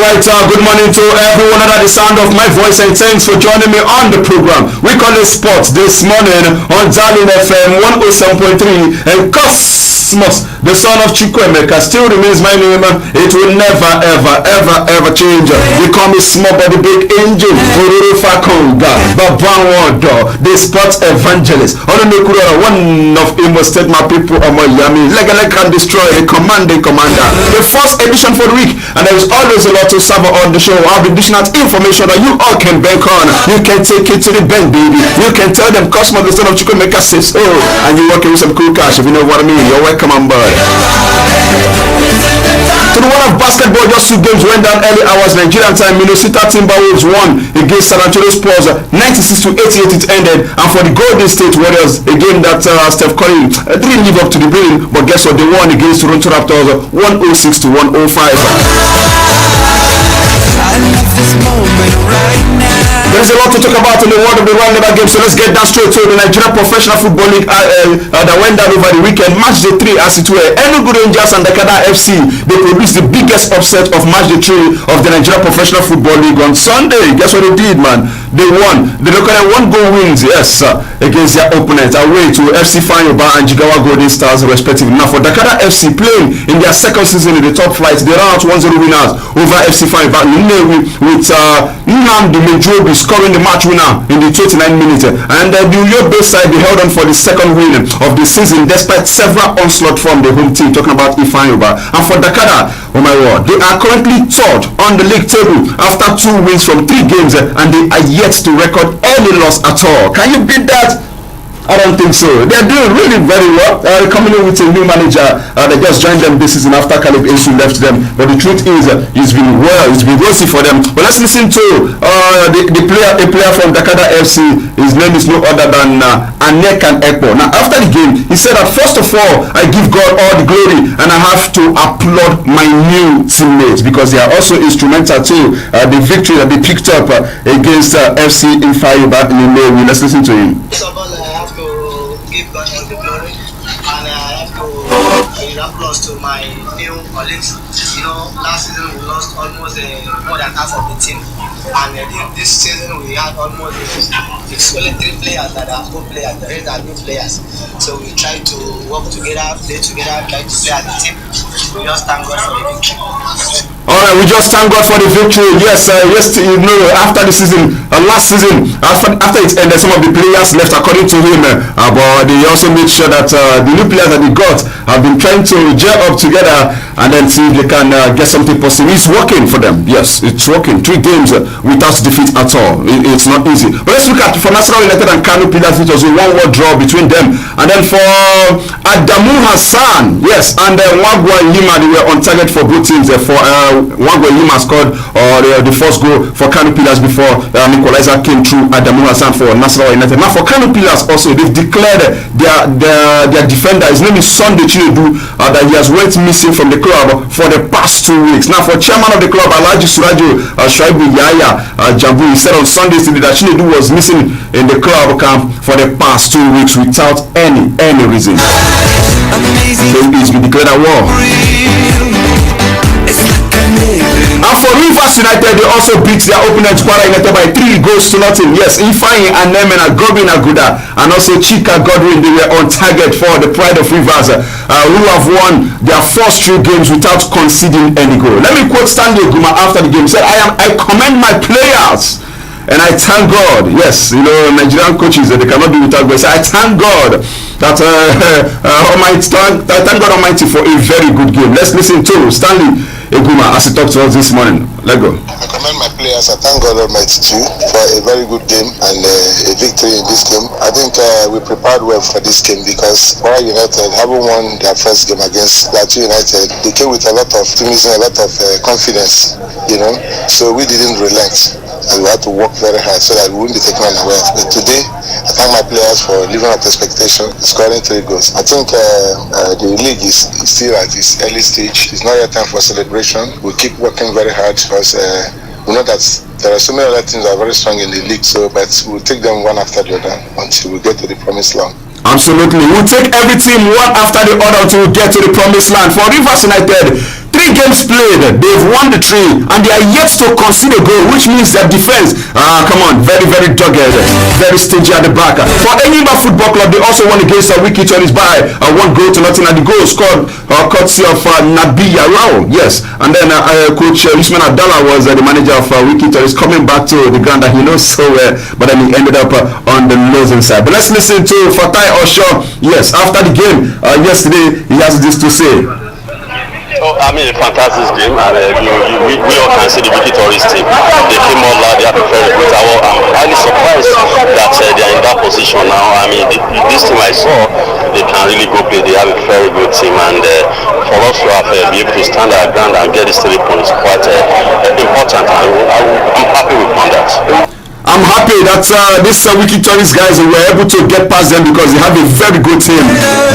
right, good morning to everyone under the sound of my voice, and thanks for joining me on the program. We call it Sports this morning on Darling FM 107.3, and Cosmos, the son of Chukwemeka, still remains my name. It will never, ever change. We call me Small Body Big Angel, Ororo Fakonga, Babanwodo, the sports evangelist. One of Imo State, my people, Yami, Legale can destroy a commanding commander. The first edition for the week, and there is always a lot to serve on the show. I'll be dishing out information that you all can bank on. You can take it to the bank, baby. You can tell them Cosmo, the son of Chukwemeka, says so, and you're working with some cool cash, if you know what I mean. You're welcome on board. To the world of basketball, just 2 games went down early hours Nigerian time. Minnesota Timberwolves won against San Antonio Spurs 96-88 it ended, and for the Golden State Warriors, a game that Steph Curry didn't live up to the billing, but guess what, they won against Toronto Raptors 106-105. There's a lot to talk about in the world of the round game, so let's get down straight to the Nigeria Professional Football League that went down over the weekend. Match day 3 as it were. Enugu Rangers and Dakada FC, they produced the biggest upset of match day 3 of the Nigeria Professional Football League on Sunday. Guess what they did, man? They won. They look at 1-goal wins, yes, against their opponents away to FC Fanyoba and Jigawa Golden Stars respectively. Now for Dakada FC, playing in their second season in the top flight, they ran out 1-0 winners over FC Fanyoba with Nnamdi Mejobi scoring the match winner in the 29th minute, and the Uyo-based side, they held on for the second win of the season despite several onslaught from the home team, talking about Ifeanyoba. And for Dakada, oh my word, they are currently third on the league table after 2 wins from 3 games, and they are yet to record any loss at all. Can you beat that? I don't think so. They're doing really very well. Coming in with a new manager. They just joined them this season after Caleb Insu left them. But the truth is, it's been well. It's been rosy for them. But let's listen to a player from Dakada FC. His name is no other than Anekan Ekpo. Now, after the game, he said that first of all, I give God all the glory, and I have to applaud my new teammates because they are also instrumental to the victory that they picked up against FC Ifeanyoba in May. Let's listen to him. Give God all the glory, and I have to give applause to my new colleagues. You know, last season we lost almost more than half of the team, and this season we had almost it's only 3 players that are good players, the rest are new players. So we try to work together, play together, try to play as a team. We just thank God for the victory. Alright, we just thank God for the victory. Yes, you know, after the season, last season, after it ended, some of the players left according to him, but they also made sure that the new players that they got have been trying to gel up together and then see if they can get something possible. It's working for them. Yes, it's working. 3 games without defeat at all. It's not easy. But let's look at for Nasarawa United and Kano Pillars, it was a 1-1 draw between them. And then for Adamu Hassan, yes, and Wagwa Yima, they were on target for both teams. For Wagwa Yima scored the first goal for Kano Pillars before equalizer came through Adamu Hassan for Nasarawa United. Now for Kano Pillars also, they've declared their defender, his name is Sunday Chinedu, that he has went missing from the club for the past 2 weeks. Now for chairman of the club, Alhaji Surajo Shaibu Yaya Jambu, he said on Sunday that Chinedu was missing in the club camp for the past 2 weeks without any reason. So he's been declared a war. And for Rivers United, they also beat their opponent Kwara United by 3-0. Yes, Ifeanyi Anemen, Gobin Aguda, and also Chika Godwin, they were on target for the Pride of Rivers, who have won their first 3 games without conceding any goal. Let me quote Stanley Guma after the game. He said, I commend my players and I thank God. Yes, you know, Nigerian coaches, they cannot do without God. So I thank God that I thank God Almighty for a very good game. Let's listen to Stanley Eguma as he talked to us this morning. Let's go. I commend my players. I thank God Almighty too for a very good game and a victory in this game. I think we prepared well for this game because Kwara United, having won their first game against Plateau United, they came with a lot of optimism, a lot of confidence, you know. So we didn't relent, and we had to work very hard so that we wouldn't be taken unaware. But today, I thank my players for living up to expectation, scoring 3 goals. I think the league is still at its early stage. It's not yet time for celebration. We keep working very hard because we know that there are so many other teams that are very strong in the league. So, but we'll take them one after the other until we get to the promised land. Absolutely, we'll take every team one after the other until we get to the promised land. For Rivers United, 3 3 games played, they've won the 3, and they are yet to concede a goal, which means their defense, come on, very, very dogged, very stingy at the back. For Enyimba Football Club, they also won against Wiki Tories by 1 goal to nothing, and the goal scored courtesy of Nabi Yarao, yes. And then Coach Usman Abdallah was the manager of Wiki Tories, coming back to the ground that he knows so well, but then he ended up on the losing side. But let's listen to Fatai Osho. Yes, after the game yesterday, he has this to say. Oh, I mean, a fantastic game, and we all can see the Wiki Tourist team. They came all out, they have a very good hour. I'm highly surprised that they are in that position now. I mean, this team I saw, they can really go play. They have a very good team, and for us to have be able to stand our ground and get these 3 points is quite important. I'm happy with that. I'm happy that these Wiki Tourist guys were able to get past them because they have a very good team.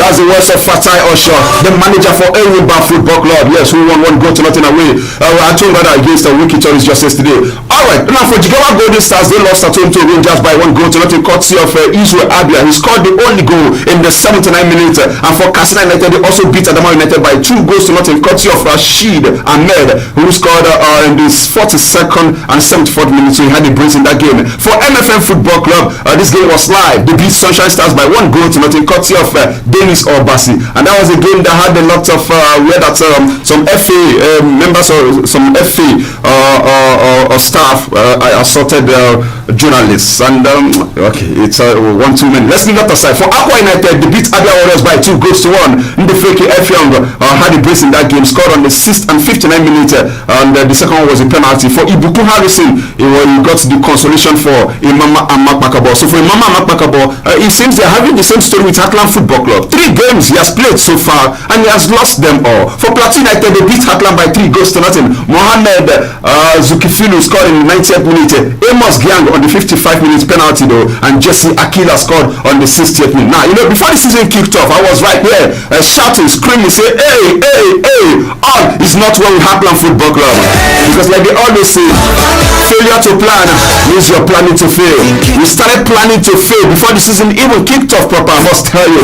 That's the words of Fatai Osho, the manager for Enyimba Football Club. Yes, who won 1 goal to nothing away. I told that against the Wiki Tourist just yesterday. Alright, now for Jigawa Golden Stars, they lost at home to Rangers by 1 goal to nothing, courtesy of Israel Abia. He scored the only goal in the 79 minutes. And for Katsina United, they also beat Adamawa United by 2 goals to nothing, courtesy of Rashid Ahmed, who scored in the 42nd and 74th minute. So he had a brace in that game. For MFM Football Club, this game was live. They beat Sunshine Stars by 1 goal to nothing, courtesy of Dennis Obasi. And that was a game that had a lot of where that some FA members or some FA or staff assaulted journalists. And okay, it's 1-2 minutes. Let's leave that aside. For Aqua United, they beat Abia Warriors by 2 goals to 1. Ndefeke Effiong had a brace in that game, scored on the 6th and 59 minutes, and the second one was a penalty. For Ibuku Harrison, he got the consolation for Imama Amakmakabo. So for Imama Amakmakabo, it seems they're having the same story with Heartland Football Club. 3 games he has played so far, and he has lost them all. For Plateau United, they beat Heartland by 3 goals to nothing. Mohamed Zukifilu scored in the 90th minute. Amos Gyang on the 55 minutes penalty though, and Jesse Akila scored on the 60th minute. Now, before the season kicked off, I was right here shouting, screaming, say, hey, all is not well with Heartland Football Club. Because like they always say, failure to plan means you're planning to fail. We started planning to fail before the season even kicked off proper, I must tell you.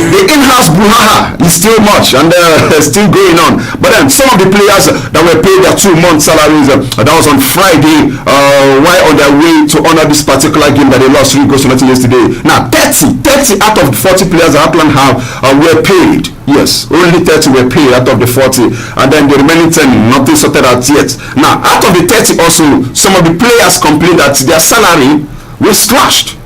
The in-house brouhaha is still much and still going on. But then some of the players that were paid their 2-month salaries, that was on Friday, while on their way to honor this particular game that they lost 3 goals to nothing yesterday. Now 30 out of the 40 players that Heartland have were paid. Yes, only 30 were paid out of the 40, and then the remaining 10, nothing sorted out yet. Now, out of the 30 also, some of the players complained that their salary was slashed.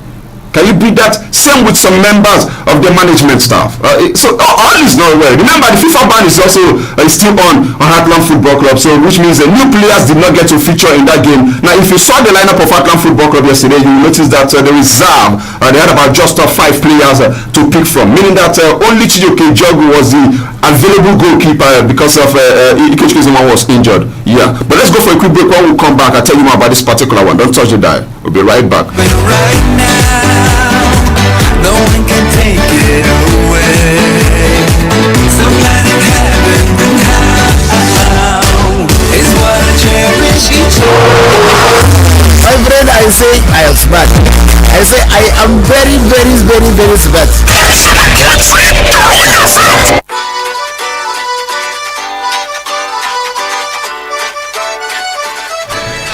Can you beat that? Same with some members of the management staff. So all is not well. Remember, the FIFA ban is also still on Heartland Football Club, so which means the new players did not get to feature in that game. Now, if you saw the lineup of Heartland Football Club yesterday, you will notice that the reserve, they had about just 5 players to pick from, meaning that only Chijoke Jogu was the available goalkeeper because of Ikechukwu Zuma was injured. Yeah, but let's go for a quick break. When we come back, I'll tell you more about this particular one. Don't touch the dial. We'll be right back. Right now, no one can take it away. So let it happen now is what I cherish each day. My friend, I say I am smart. I say I am very, very, very, very smart.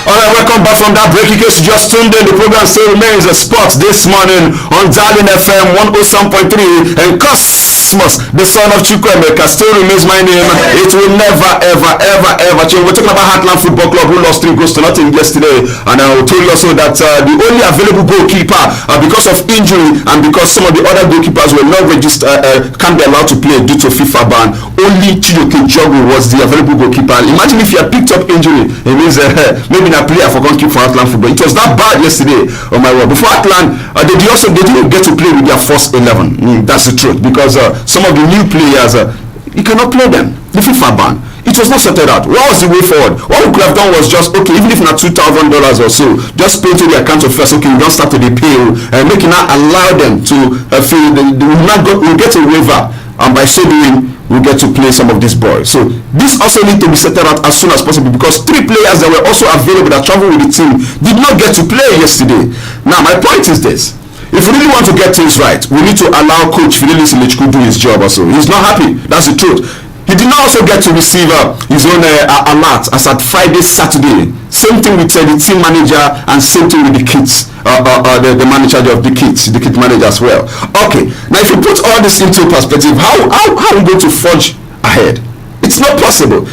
Alright, welcome back from that break. In case you just tuned in, the program still remains a spot this morning on Darling FM 107.3, and Cosmos, the son of Chukwemeka, still remains my name. It will never, ever change. We're talking about Heartland Football Club, who lost 3 goals to nothing yesterday, and I will tell you also that the only available goalkeeper, because of injury and because some of the other goalkeepers were not registered, can't be allowed to play due to FIFA ban, only Chijoke Jogu was the available goalkeeper. Imagine if you had picked up injury, it means maybe a player for country for Heartland Football. It was that bad yesterday. Oh my word! Before Heartland, they didn't get to play with their first 11. That's the truth, because some of the new players, you cannot play them. The FIFA ban. It was not sorted out. What was the way forward? What we could have done was just, okay, even if not $2,000 or so, just pay to the account of first. Okay, we don't start to the pay, and make it not allow them to feel. We'll get a waiver, and by so doing, we'll get to play some of these boys. So this also need to be settled out as soon as possible, because 3 players that were also available that traveled with the team did not get to play yesterday. Now my point is this: if we really want to get things right, we need to allow Coach Fidelis Ilechukwu do his job also. He's not happy. That's the truth. He did not also get to receive his own alert as at Friday, Saturday. Same thing with the team manager and same thing with the kids, the manager of the kids manager as well. Okay, now if you put all this into perspective, how are we going to forge ahead? It's not possible.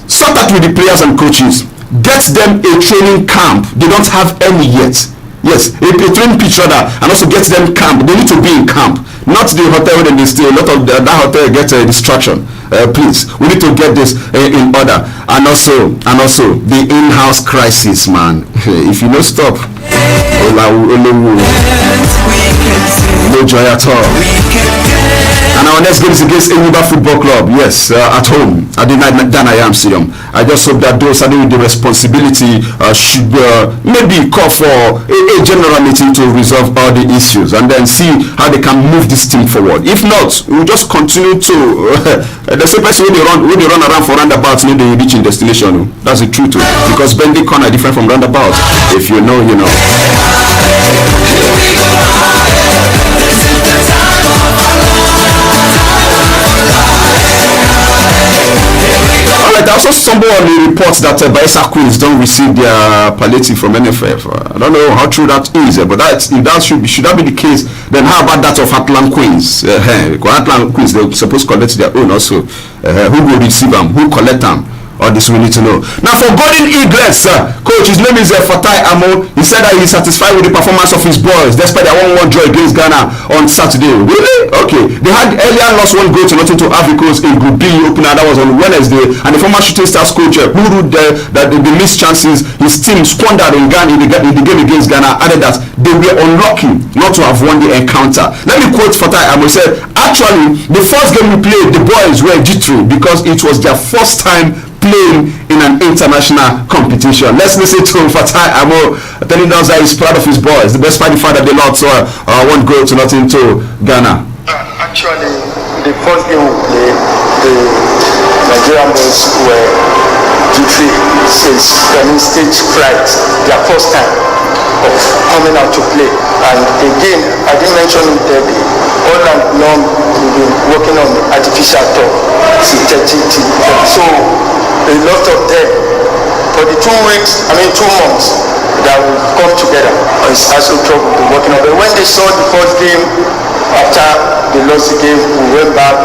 Sort that with the players and coaches. Get them a training camp. They don't have any yet. Yes, a training pitch rather, and also get them camp. They need to be in camp, not the hotel where they stay. A lot of that hotel gets a distraction. Please, we need to get this in order, and also the in-house crisis, man. If you don't stop, no joy at all. And our next game is against Enyimba Football Club. Yes, at home at the Danayam Stadium. I just hope that those having the responsibility should maybe call for a general meeting to resolve all the issues and then see how they can move this team forward. If not, we'll just continue to the same person when they run around for roundabouts, they reach in destination. That's the truth. Because bending corner different from roundabout. If you know, you know. Alright, I also stumbled on the reports that Bayelsa Queens don't receive their palliative from NFF. I don't know how true that is, but should that be the case, then how about that of Atlant Queens? Atlant Queens, they're supposed to collect their own also. Who will receive them? Who collect them? All this we need to know. Now for Golden Eaglets, coach, his name is Fatai Amo. He said that he's satisfied with the performance of his boys despite their 1-1 draw against Ghana on Saturday. Really? Okay. They had earlier lost 1 goal to nothing to Africos in Group B opener. That was on Wednesday. And the former Shooting Stars coach who ruled that the missed chances his team squandered in Ghana in the game against Ghana added that they were unlucky not to have won the encounter. Let me quote Fatai Amo. He said, actually, the first game we played, the boys were jittery because it was their first time playing in an international competition. Let's listen to Fatai Amo telling us that he's proud of his boys. The best part the fact that they lost 1 goal to nothing to Ghana. Actually, the first game we played, the Nigerian boys were duty stage fright. Their first time of coming out to play. And again, I didn't mention it there. All and long we've been working on artificial turf, synthetic. So a lot of them for the 2 months that we come together. It's also trouble to working on. But when they saw the first game, after they lost the game, we went back,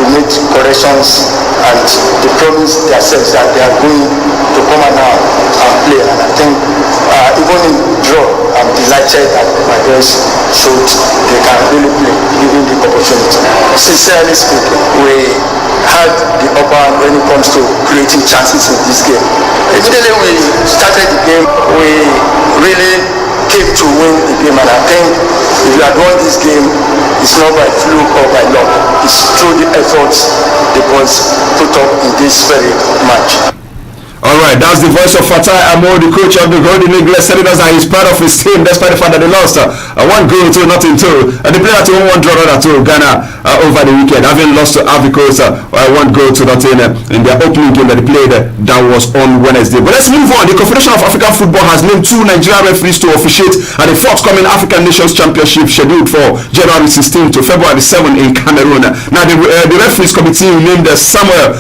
we made corrections, and they promised themselves that they are going to come out and play. And I think even in draw, I'm delighted that my boys showed they can really play, given the opportunity. Sincerely speaking, we had the upper hand when it comes to creating chances in this game. Immediately we started the game, we really came to win the game, and I think if you had won this game, it's not by fluke or by luck. It's through the efforts the boys put up in this very match. Alright, that's the voice of Fatai Amo, the coach of the Golden Eaglets, telling us that he's proud of his team despite the fact that they lost 1 goal to nothing to. And they played at 1-1 draw to Ghana over the weekend, having lost to Africos 1 goal to nothing in their opening game that they played that was on Wednesday. But let's move on. The Confederation of African Football has named 2 Nigerian referees to officiate at the forthcoming African Nations Championship scheduled for January 16 to February 7 in Cameroon. Now the referees committee named Samuel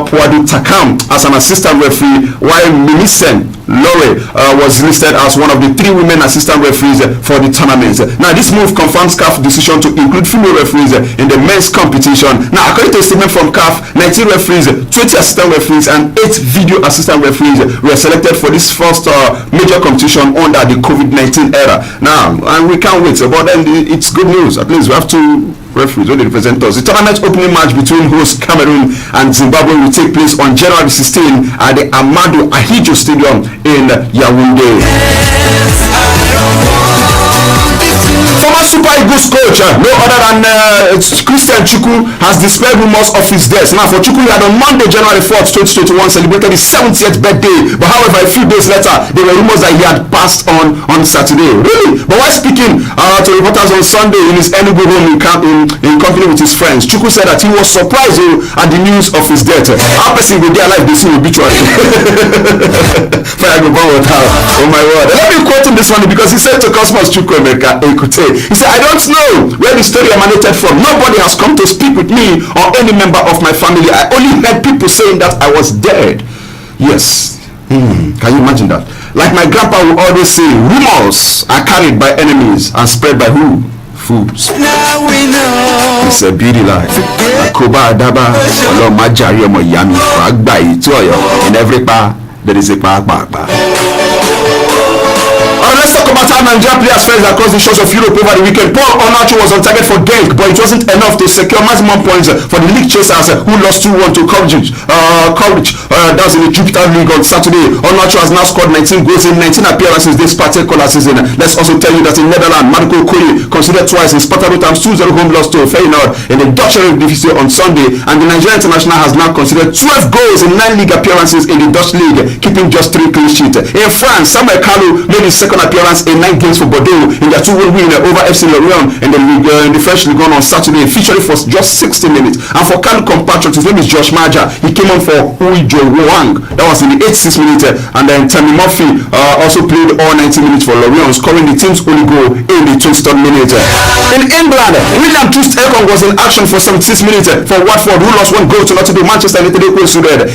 Puadu Takam as an assistant referee, while Millicent Lore was listed as one of the 3 women assistant referees for the tournament. Now this move confirms CAF's decision to include female referees in the men's competition. Now according to a statement from CAF, 19 referees, 20 assistant referees and 8 video assistant referees were selected for this first major competition under the COVID-19 era. Now, and we can't wait, but then it's good news. At least we have 2 referees when they represent us. The tournament opening match between host Cameroon and Zimbabwe will take place on January 16 at the Amadou Ahidjo Stadium in Yaoundé. Former Super Eagles coach, no other than Christian Chukwu, has dispelled rumors of his death. Now for Chukwu, he had on Monday, January 4th, 2021, celebrated his 70th birthday. But however, a few days later, there were rumors that he had passed on Saturday. Really? But while speaking to reporters on Sunday in his Enugu home in company with his friends, Chukwu said that he was surprised at the news of his death. How person will be alive, they see obituary. Oh my word. Let me quote him this morning because he said to Cosmos Chukwuemeka Ekute, he He said, I don't know where the story emanated from. Nobody has come to speak with me or any member of my family. I only heard people saying that I was dead. Yes. Can you imagine that? Like my grandpa would always say, rumors are carried by enemies and spread by who? Fools. Now we know. It's a beauty life. Akoba Adaba, Olo Majari Omo Yami, Agba Itoyo. In every pa, there is a pa. Let's talk about how Nigerian players fared across the shores of Europe over the weekend. Paul Onacho was on target for Genk, but it wasn't enough to secure maximum points for the league chasers who lost 2-1 to Coverage. That was in the Jupiter League on Saturday. Onacho has now scored 19 goals in 19 appearances this particular season. Let's also tell you that in Netherlands, Marco Koye considered twice in Sparta Rotterdam's 2-0 home loss to Feyenoord in the Dutch Eredivisie on Sunday, and the Nigerian international has now considered 12 goals in 9 league appearances in the Dutch League, keeping just 3 clean sheets. In France, Samuel Kalou made his second appearance in 9 games for Bordeaux in their 2-1 win over FC Lorient in the French League on Saturday, featuring for just 60 minutes. And for Kalou compatriot, his name is Josh Maja. He came on for Uijo Wang. That was in the 86th minute. And then Tammy Murphy also played all 90 minutes for Lorient, scoring the team's only goal in the 23rd minute. In England, William Troost-Ekong was in action for 76 minutes for Watford, who lost 1 goal to Nottingham. Manchester United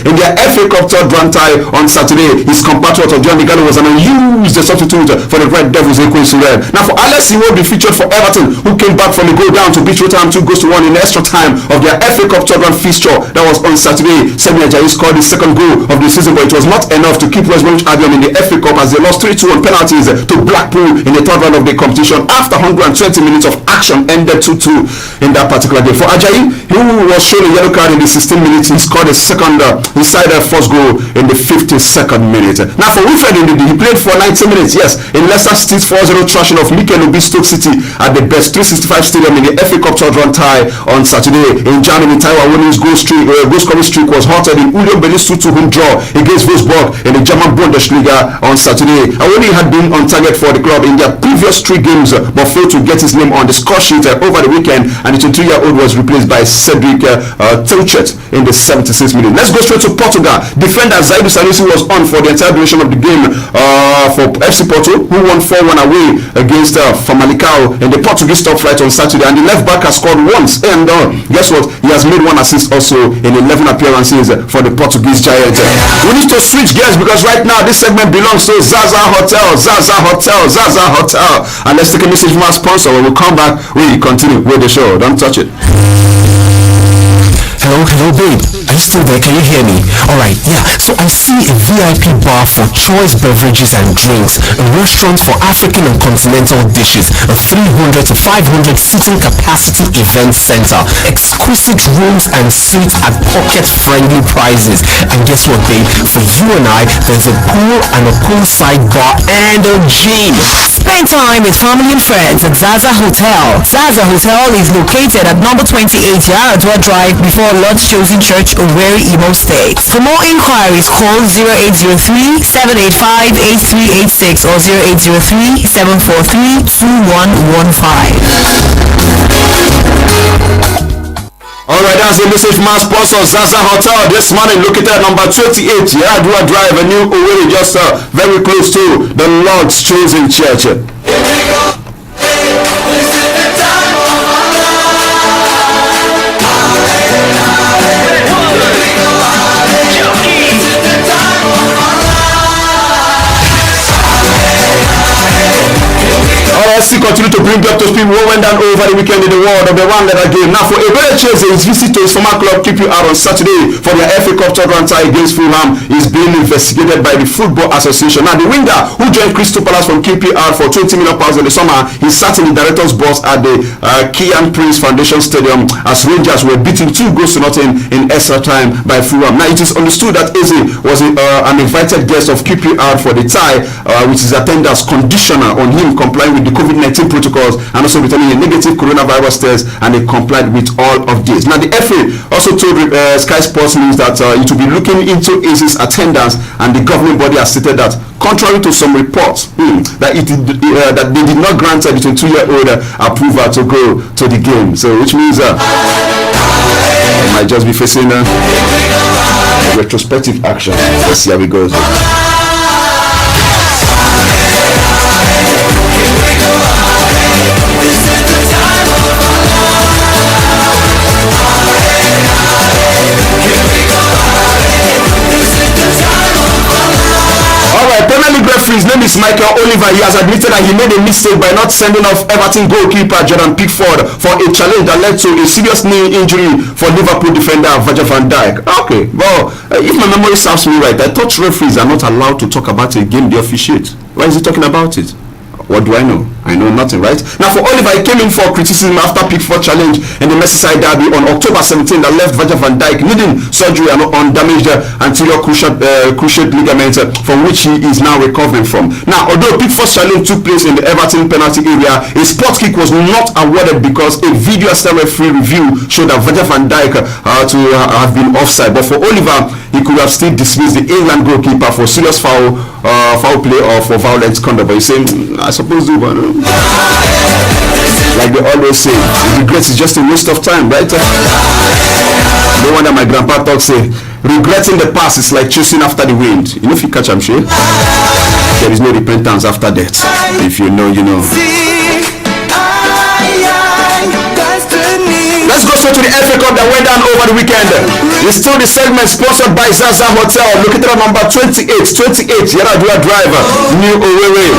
in their FA Cup third round tie on Saturday. His compatriot of John Igalo was an unused substitute for the Red Devils. Now for Alex Iwobi, featured for Everton, who came back from a goal down to beat Rotterdam 2-1 in the extra time of their FA Cup third round fixture. That was on Saturday. Semi Ajayi scored the second goal of the season, but it was not enough to keep West Bromwich Albion in the FA Cup as they lost 3-2 on penalties to Blackpool in the third round of the competition after 120 minutes of action ended 2-2 in that particular game. For Ajayi, who was shown a yellow card in the 16th minute, he scored a second inside first goal in the 52nd minute. Now for Wilfred Ndidi, he played for 90 minutes, yes, in Leicester City's 4-0 thrashing of Mikel Obi Stoke City at the Best 365 Stadium in the FA Cup third round tie on Saturday. In Germany, Taiwan Winning's goal scoring streak was halted in Union Berlin's 2-2 home draw against Wolfsburg in the German Bundesliga on Saturday. Awoni had been on target for the club in their previous 3 games but failed to get his name on the score sheet over the weekend, and the 23-year-old was replaced by Cedric Tilchet in the 76th minute. Let's go straight to Portugal. Defender Zaidu Sanusi was on for the entire duration of the game for FC Porto, who won 4-1 away against Famalicão in the Portuguese top flight on Saturday, and the left back has scored once, and guess what, he has made 1 assist also in 11 appearances for the Portuguese giant. We need to switch gears because right now this segment belongs to Zaza Hotel, and let's take a message from our sponsor. When we come back, we continue with the show. Don't touch it. Hello babe, are you still there? Can you hear me? Alright, yeah, so I see a VIP bar for choice beverages and drinks, a restaurant for African and continental dishes, a 300 to 500 seating capacity event center, exquisite rooms and suites at pocket-friendly prices. And guess what babe, for you and I, there's a pool and a poolside bar and a gym. Spend time with family and friends at Zaza Hotel. Zaza Hotel is located at number 28 Yaradua Drive before Lord's Chosen Church, Owerri, Imo State. For more inquiries, call 0803-785-8386 or 0803-743-2115. Alright, that's a message from our sponsor Zaza Hotel this morning, located at number 28 Yaradua Drive, a new Owerri, just very close to the Lord's Chosen Church. Here we go. Still continue to bring up those people who went down over the weekend in the world of the one-letter game. Now for Ebele Chase, his visit to his former club QPR on Saturday for their FA Cup third round tie against Fulham is being investigated by the Football Association. Now the winger who joined Crystal Palace from QPR for £20 million in the summer, he sat in the director's box at the Kian Prince Foundation Stadium as Rangers were beaten 2-0 in extra time by Fulham. Now it is understood that Eze was an invited guest of QPR for the tie, which is attendance conditional on him complying with the COVID-19 protocols and also returning a negative coronavirus test, and they complied with all of this. Now the FA also told Sky Sports News that it will be looking into Eze's attendance, and the governing body has stated that contrary to some reports that that they did not grant a 22-year-old approval to go to the game, so which means they might just be facing retrospective action. Let's see how it goes. We Chris Michael Oliver, he has admitted that he made a mistake by not sending off Everton goalkeeper Jordan Pickford for a challenge that led to a serious knee injury for Liverpool defender Virgil van Dijk. Okay, well, if my memory serves me right, I thought referees are not allowed to talk about a game they officiate. Why is he talking about it? What do I know? I know nothing, right? Now for Oliver, he came in for criticism after Pickford challenge in the Merseyside derby on October 17 that left Virgil van Dijk needing surgery on damaged anterior cruciate ligament from which he is now recovering from. Now, although Pickford's challenge took place in the Everton penalty area, a spot kick was not awarded because a video assistant referee review showed that Virgil van Dijk to have been offside. But for Oliver, he could have still dismissed the England goalkeeper for serious foul play or for violent conduct. But he's saying, I suppose do, but like they always say, regret is just a waste of time, right? No wonder my grandpa talks say, regretting the past is like chasing after the wind. You know, if you catch I'm sure there is no repentance after death. If you know, you know. Let's go straight to the FA Cup that went down over the weekend. It's still the segment sponsored by Zaza Hotel, located at number 28 Yaradua Drive, New Owerri.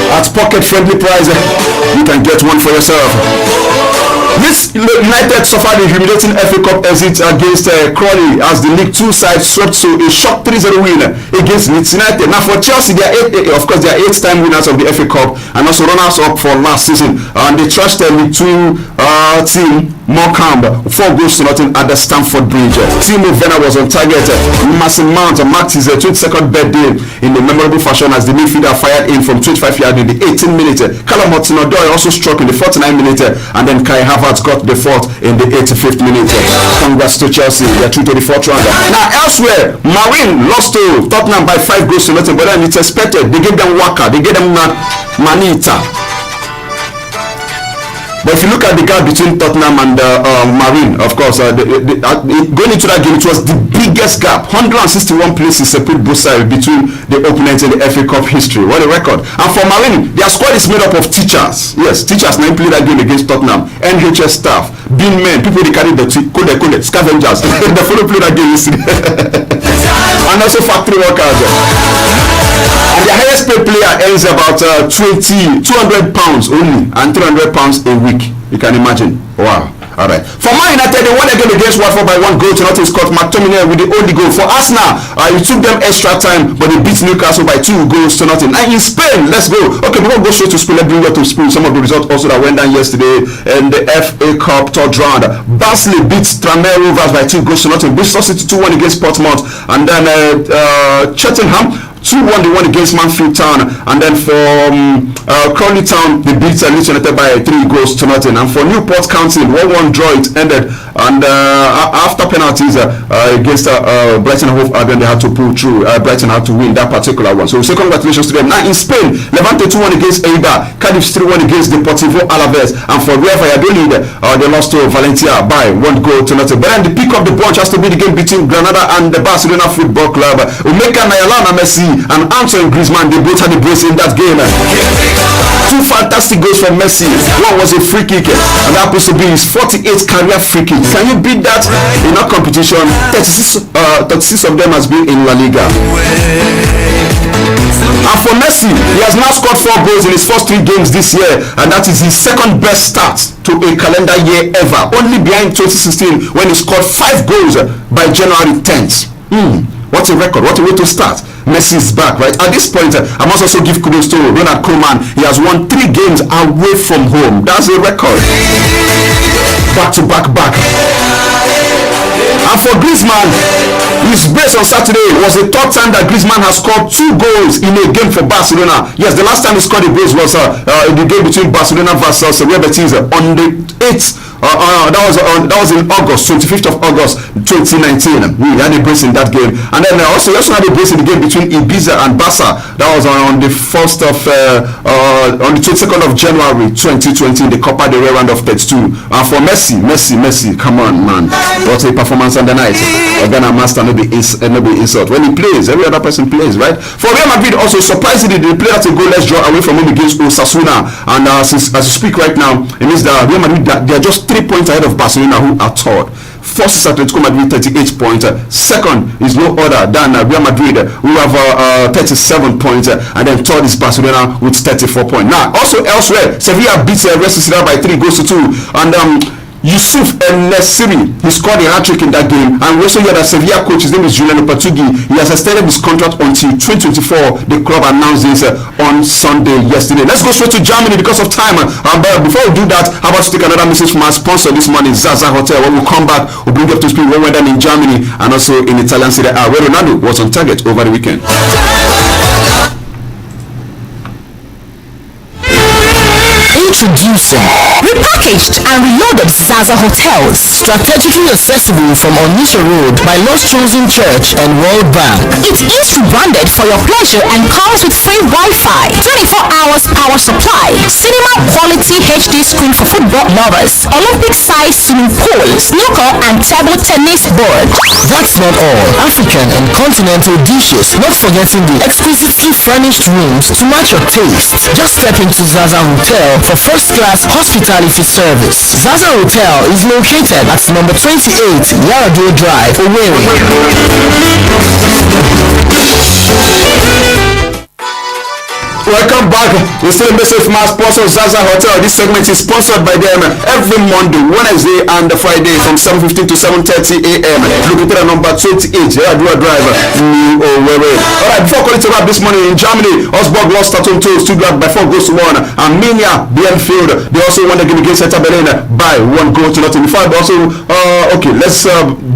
At pocket-friendly price, you can get one for yourself. This United suffered a humiliating FA Cup exit against Crawley as the League 2 side swept to a shock 3-0 win against Leeds United. Now for Chelsea, they are 8-time winners of the FA Cup and also runners-up for last season. And they trashed the League 2 team Morecambe 4-0 at the Stamford Bridge. Timo Werner was on target. Mason Mount marked his 22nd birthday in a memorable fashion as the midfielder fired in from 25 yards in the 18th minute. Callum Hudson-Odoi also struck in the 49th minute, and then Kai Havertz got the fourth in the 85th minute. Congrats to Chelsea, they are through to the fourth round. Now elsewhere, Marine lost to Tottenham by 5-0, but then it's expected. They gave them Waka, they gave them Manita. But if you look at the gap between Tottenham and Marine, of course, going into that game, it was the biggest gap. 161 places separate both sides between the opponents in the FA Cup history. What a record. And for Marine, their squad is made up of teachers. Yes, teachers now play that game against Tottenham. NHS staff, bean men, people they carry the code, scavengers. They follow play that game yesterday. And also factory workers. And the highest paid player earns about £200 only, and £300 a week. You can imagine. Wow. Alright. For Man United, they won again against Watford by 1-0. Scott McTominay with the only goal. For Arsenal, it took them extra time, but they beat Newcastle by 2-0. And in Spain, let's go. Okay, before we go straight to Spain, let's bring you to Spain. Some of the results also that went down yesterday in the FA Cup third round. Barnsley beat Tranmere Rovers by 2-0. Bristol City 2-1 against Portsmouth, and then Cheltenham 2-1 they won against Mansfield Town, and then for Crawley Town they beat Leeds United by 3-0. And for Newport County 1-1 draw it ended, and after penalties against Brighton and Hove Albion, they had to pull through. Brighton had to win that particular one, so we say congratulations to them. Now in Spain, Levante 2-1 against Eibar, Cardiff 3-1 against Deportivo Alaves, and for Real Valladolid they lost to Valencia by 1-0. But then the pick of the bunch has to be the game between Granada and the Barcelona Football Club. Umeka Nayalana Messi and Antoine Griezmann, they both had the brace in that game. Two fantastic goals from Messi. One was a free kick, and that happens to be his 48th career free kick. Can you beat that in that competition? 36 of them has been in La Liga. And for Messi, he has now scored 4 goals in his first 3 games this year, and that is his second best start to a calendar year ever, only behind 2016 when he scored 5 goals by January 10th. What a record, what a way to start. Messi is back, right? At this point, I must also give kudos to Ronald Koeman. He has won 3 games away from home. That's a record. Back to back. And for Griezmann, his brace on Saturday was the 3rd time that Griezmann has scored 2 goals in a game for Barcelona. Yes, the last time he scored a goal was in the game between Barcelona versus Real Betis on the 8th. That was in August, 25th of August 2019. We had a brace in that game, and then also had a brace in the game between Ibiza and Barca. That was on the 1st of on the 22nd of January 2020 in the Copa del Rey round of 32. And for Messi, come on, man, what a performance on the night. Again, a master, no be insult. When he plays, every other person plays, right? For Real Madrid, also surprisingly, they played at a goalless draw away from home against Osasuna, and as you speak right now, it means that Real Madrid they are just 3 points ahead of Barcelona, who are third. First is Atletico Madrid 38 points. Second is no other than Real Madrid, who have 37 points, and then third is Barcelona with 34 points. Now, also elsewhere, Sevilla beats Real Sociedad by 3-2, and Yusuf El-Nesiri, he scored a hat-trick in that game, and we also hear that Sevilla coach, his name is Julian Lopetegui, he has extended his contract until 2024. The club announced this on Sunday yesterday. Let's go straight to Germany because of time, but before we do that, how about to take another message from our sponsor this morning, Zaza Hotel. When we come back, we'll bring up to speed what went on in Germany and also in Italian Serie A, where Ronaldo was on target over the weekend. Introducing repackaged and reloaded Zaza Hotels, strategically accessible from Onisha Road by Lost Chosen Church and World Bank. It is rebranded for your pleasure and comes with free Wi-Fi, 24 hours power supply, cinema quality HD screen for football lovers, Olympic size swimming pool, snooker and table tennis board. That's not all. African and continental dishes, not forgetting the exquisitely furnished rooms to match your taste. Just step into Zaza Hotel for first-class hospitality service. Zaza Hotel is located at number 28 Yaradua Drive, Owerri. Welcome back. We still a message from our sponsor Zaza Hotel. This segment is sponsored by them every Monday, Wednesday and Friday from 7:15 to 7:30 a.m. Located at number 28 Yaradua Drive, New Owerri. Alright, before calling to wrap this morning in Germany, Augsburg lost at home to Stuttgart by 4-1. Arminia Bielefeld, they also won the game against Hertha Berlin by 1-0. Before I also okay, let's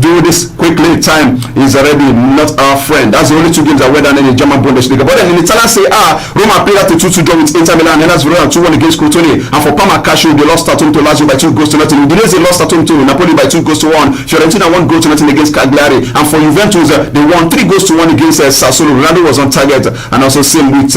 do this quickly. Time is already not our friend. That's the only two games that went down in the German Bundesliga. But then in Italian Serie A, Roma played at a 2-2 draw with Inter Milan, and that's Verona 2-1 against Crotone. And for Parma Calcio, they lost at home to Lazio by 2-0. Udinese lost at home to Napoli by 2-1. Fiorentina 1-0 against Cagliari. And for Juventus, they won 3-1 against Sassuolo. Ronaldo was on target, and also same with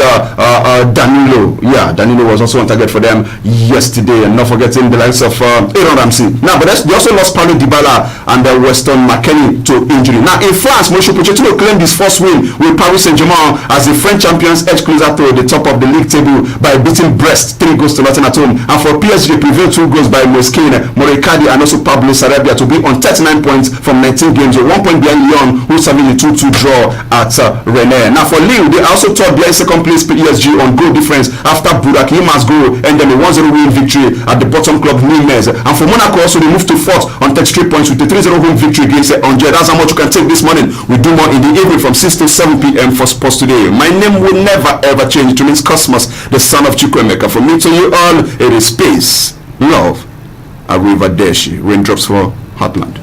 Danilo. Yeah, Danilo was also on target for them yesterday, and not forgetting the likes of Aaron Ramsey. Now, but they also lost Paulo Dybala and Weston McKennie to injury. Now, in France, Mauricio Pochettino claimed his first win with Paris Saint-Germain as the French champions edge closer to the top of the league table by beating Brest 3-0 at home. And for PSG, prevailed 2 goals by Mosquine, Morecadi, and also Pablo Sarabia to be on 39 points from 19 games, 1 point behind Lyon, who's having a 2-2 draw at Rennes. Now, for Lille, they also topped behind second place PSG on goal difference after Burak Yilmaz's goal and then a 1-0 win victory at the bottom club Nîmes. And for Monaco, also they moved to fourth on 33 points with a 3-0 win victory against Angers. That's how much you can take this morning. We do more in the evening from 6 to 7 p.m. for Sports Today. My name will never ever change. It remains Cosmos, the son of Chukwemeka. From me to you all, it is peace, love, Arrivederci. Raindrops for Heartland.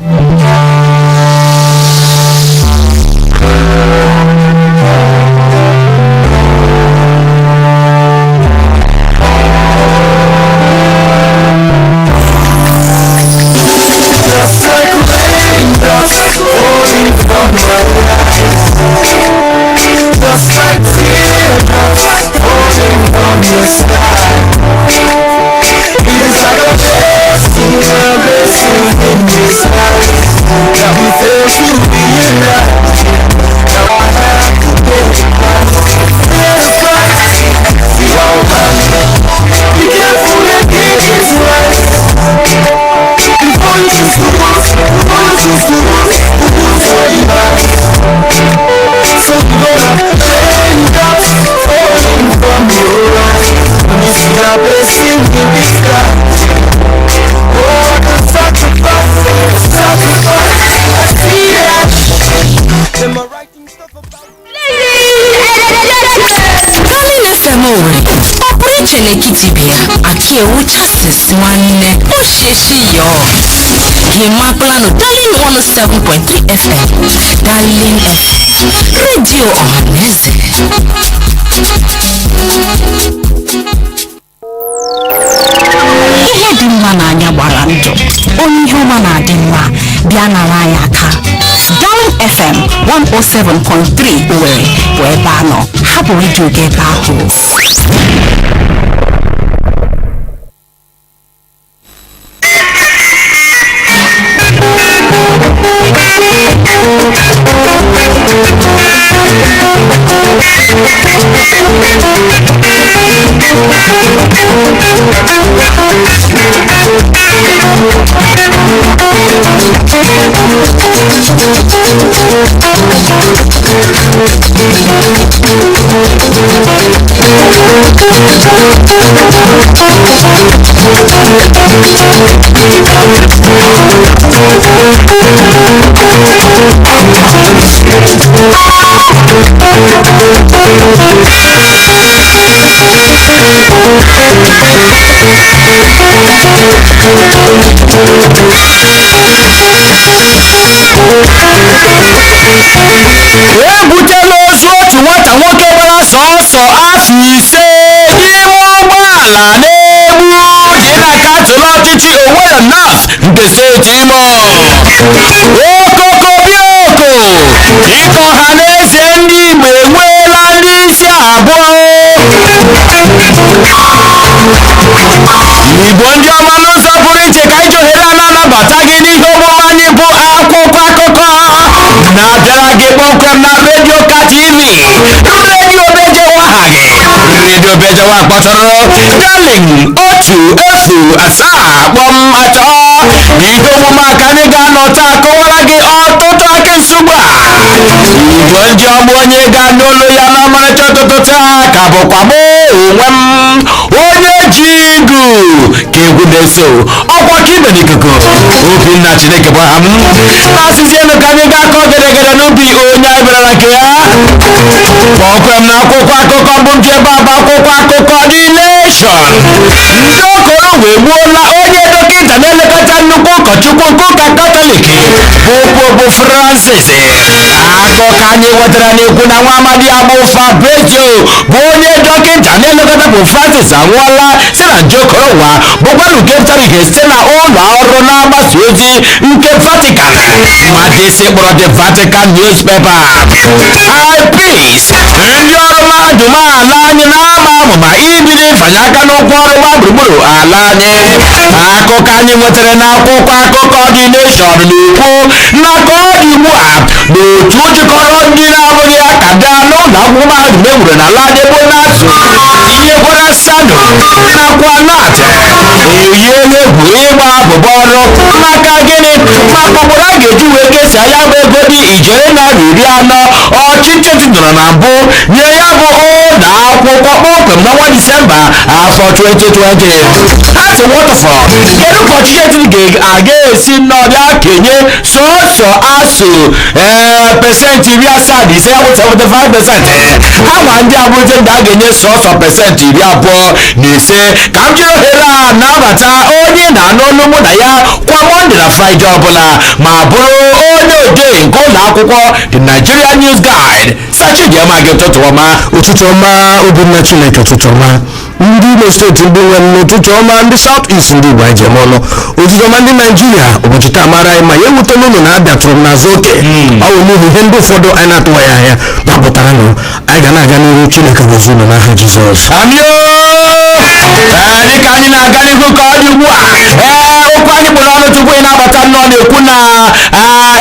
Ekitibia Akiewu Justice Nwanne Oshishi-yo Gima Plano Darling 107.3 FM Darling FM Radio Ohaneze. Ihe dị mma n'anya gbara ndụ, onye ihe ọma na-adị mma bịa nara anyị aka. Darling FM 107.3 Owerri bụ ebe a nọ. Ha bụ redio gị ebe ahụ. ebutela ozu otu nwata nwoke gbara sọsọ afọ ise n'ime ụgbọala na-egbu dị na katụl ọchịchị Owerri North nke steeti Imo. Okokobioko ike ọha na eze ndị Igbo enweela ndị isi abụọ. Igbo ndị ọma, n'ụzọ pụrụ iche ka iji ohere a na-anabata gị n'ihe omume anyị bụ akwụkwọ akụkọ na-abịara gị kpọmkwem na redio ka TV, redio bejewa ha gị, redio bejewa kpọtụrụ darling 107.atọ. Ihe omume aka anyị ga-anọ taa kọwara gị ọtụtụ aka nsogbu a. Igbo ndị ọma, onye ga-anụ olu ya n'ọmarịcha ụtụtụ taa ka bụkwa mụ onwe m, onye ji igu ka egwu na-eso ọkwa ka ibe n'ikuku. Obinna Chineke bụ aha m. N'asịzienụ ka anyị ga-akọ gedegede n'ubi onye anyị bịara nke ya. Kpọkwem na akwụkwọ akụkọ bụ nke ebe a bụ akwụkwọ akụkọ The Nation. Ndị okoro wee gbuola onye dọkịta na-elekọta nnukwu ụkọchukwu nke ụka Katọlik bụ Pope Francis. Akụkọ anyị nwetara na-ekwu na nwa amadi ya bụ Fabrizio bụ onye dọkịta na-elekọta Pope Francis anwụọla si na nje okoro ụwa bụkwa nke pụtara ihe site na ụlọ ọrụ na-agbasa ozi nke Vatican ma desi kpọrọ The Vatican newspaper. High Peace ndị ọrụ mahadum ala anyị na-ama amụma ibido ịfanye aka n'ụkwụ ọrụ gba gburugburu ala anyị. Akụkọ anyị nwetara na akwụkwọ akụkọ The Nation na-ekwu na ka ọ dị ugbu a n'otu jikọrọ ndị na-abụghị aka bịa n'ụlọ akwụkwọ mahadum enwere n'ala anyị bụ NASU tinyekwara SANU nakwa NAT eyiela egwu ịgba abụba ọrụ maka gịnị? Maka ụkpụrụ a ga-eji wee kesaa ya bụ ego dị ijeri naira 40 ọchịchị etidoro na mbụ nye ya bụ ụlọ akwụkwọ kpọmkwem n'ọnwa Disemba afọ 2020. Ha si wọtụfọ kedu ka ọchịchị etiti ga-aga esi n'ọbịa kenye sọsọ asụ pesentị 75 ya bụ 75%. Ha nwa ndị abụrụte ndị a ga-enye sọsọ pesentị 25 ka m jiri ohere a nabata onye na-anụ olu mụ na ya kwa Mọnde na Fraịde ọbụla ma bụrụ onye odee nke ụlọ akwụkwọ The Nigerian News Guide. Sachidiema gị ụtụtụ ọma. Ụtụtụ ọma Obinna Chineke, ụtụtụ ọma ndị Imo steeti ndị nwe n'ụtụtụ ọma ndị South East ndị Igbo anyị jem ọnụ. Ụtụtụ ọma ndị Naijiria, ụbọchị taa mara anyị ma ya ewutela ụlọ na-abịatụrụ m n'azụ oke ọ bụ n'ihi ihe ndị ụfọdụ anyị na-atụwaghị anya gbapụtara nụ. Anyị ga na-aga n'ihu, Chineke gozie ụlọ n'aha Jizọs. Amio dịka anyị na-aga n'ihu ka ọ dị ugbu a okwu anyị kpụrụ ọnụ tupu ị na-abata nnọọ na-ekwu na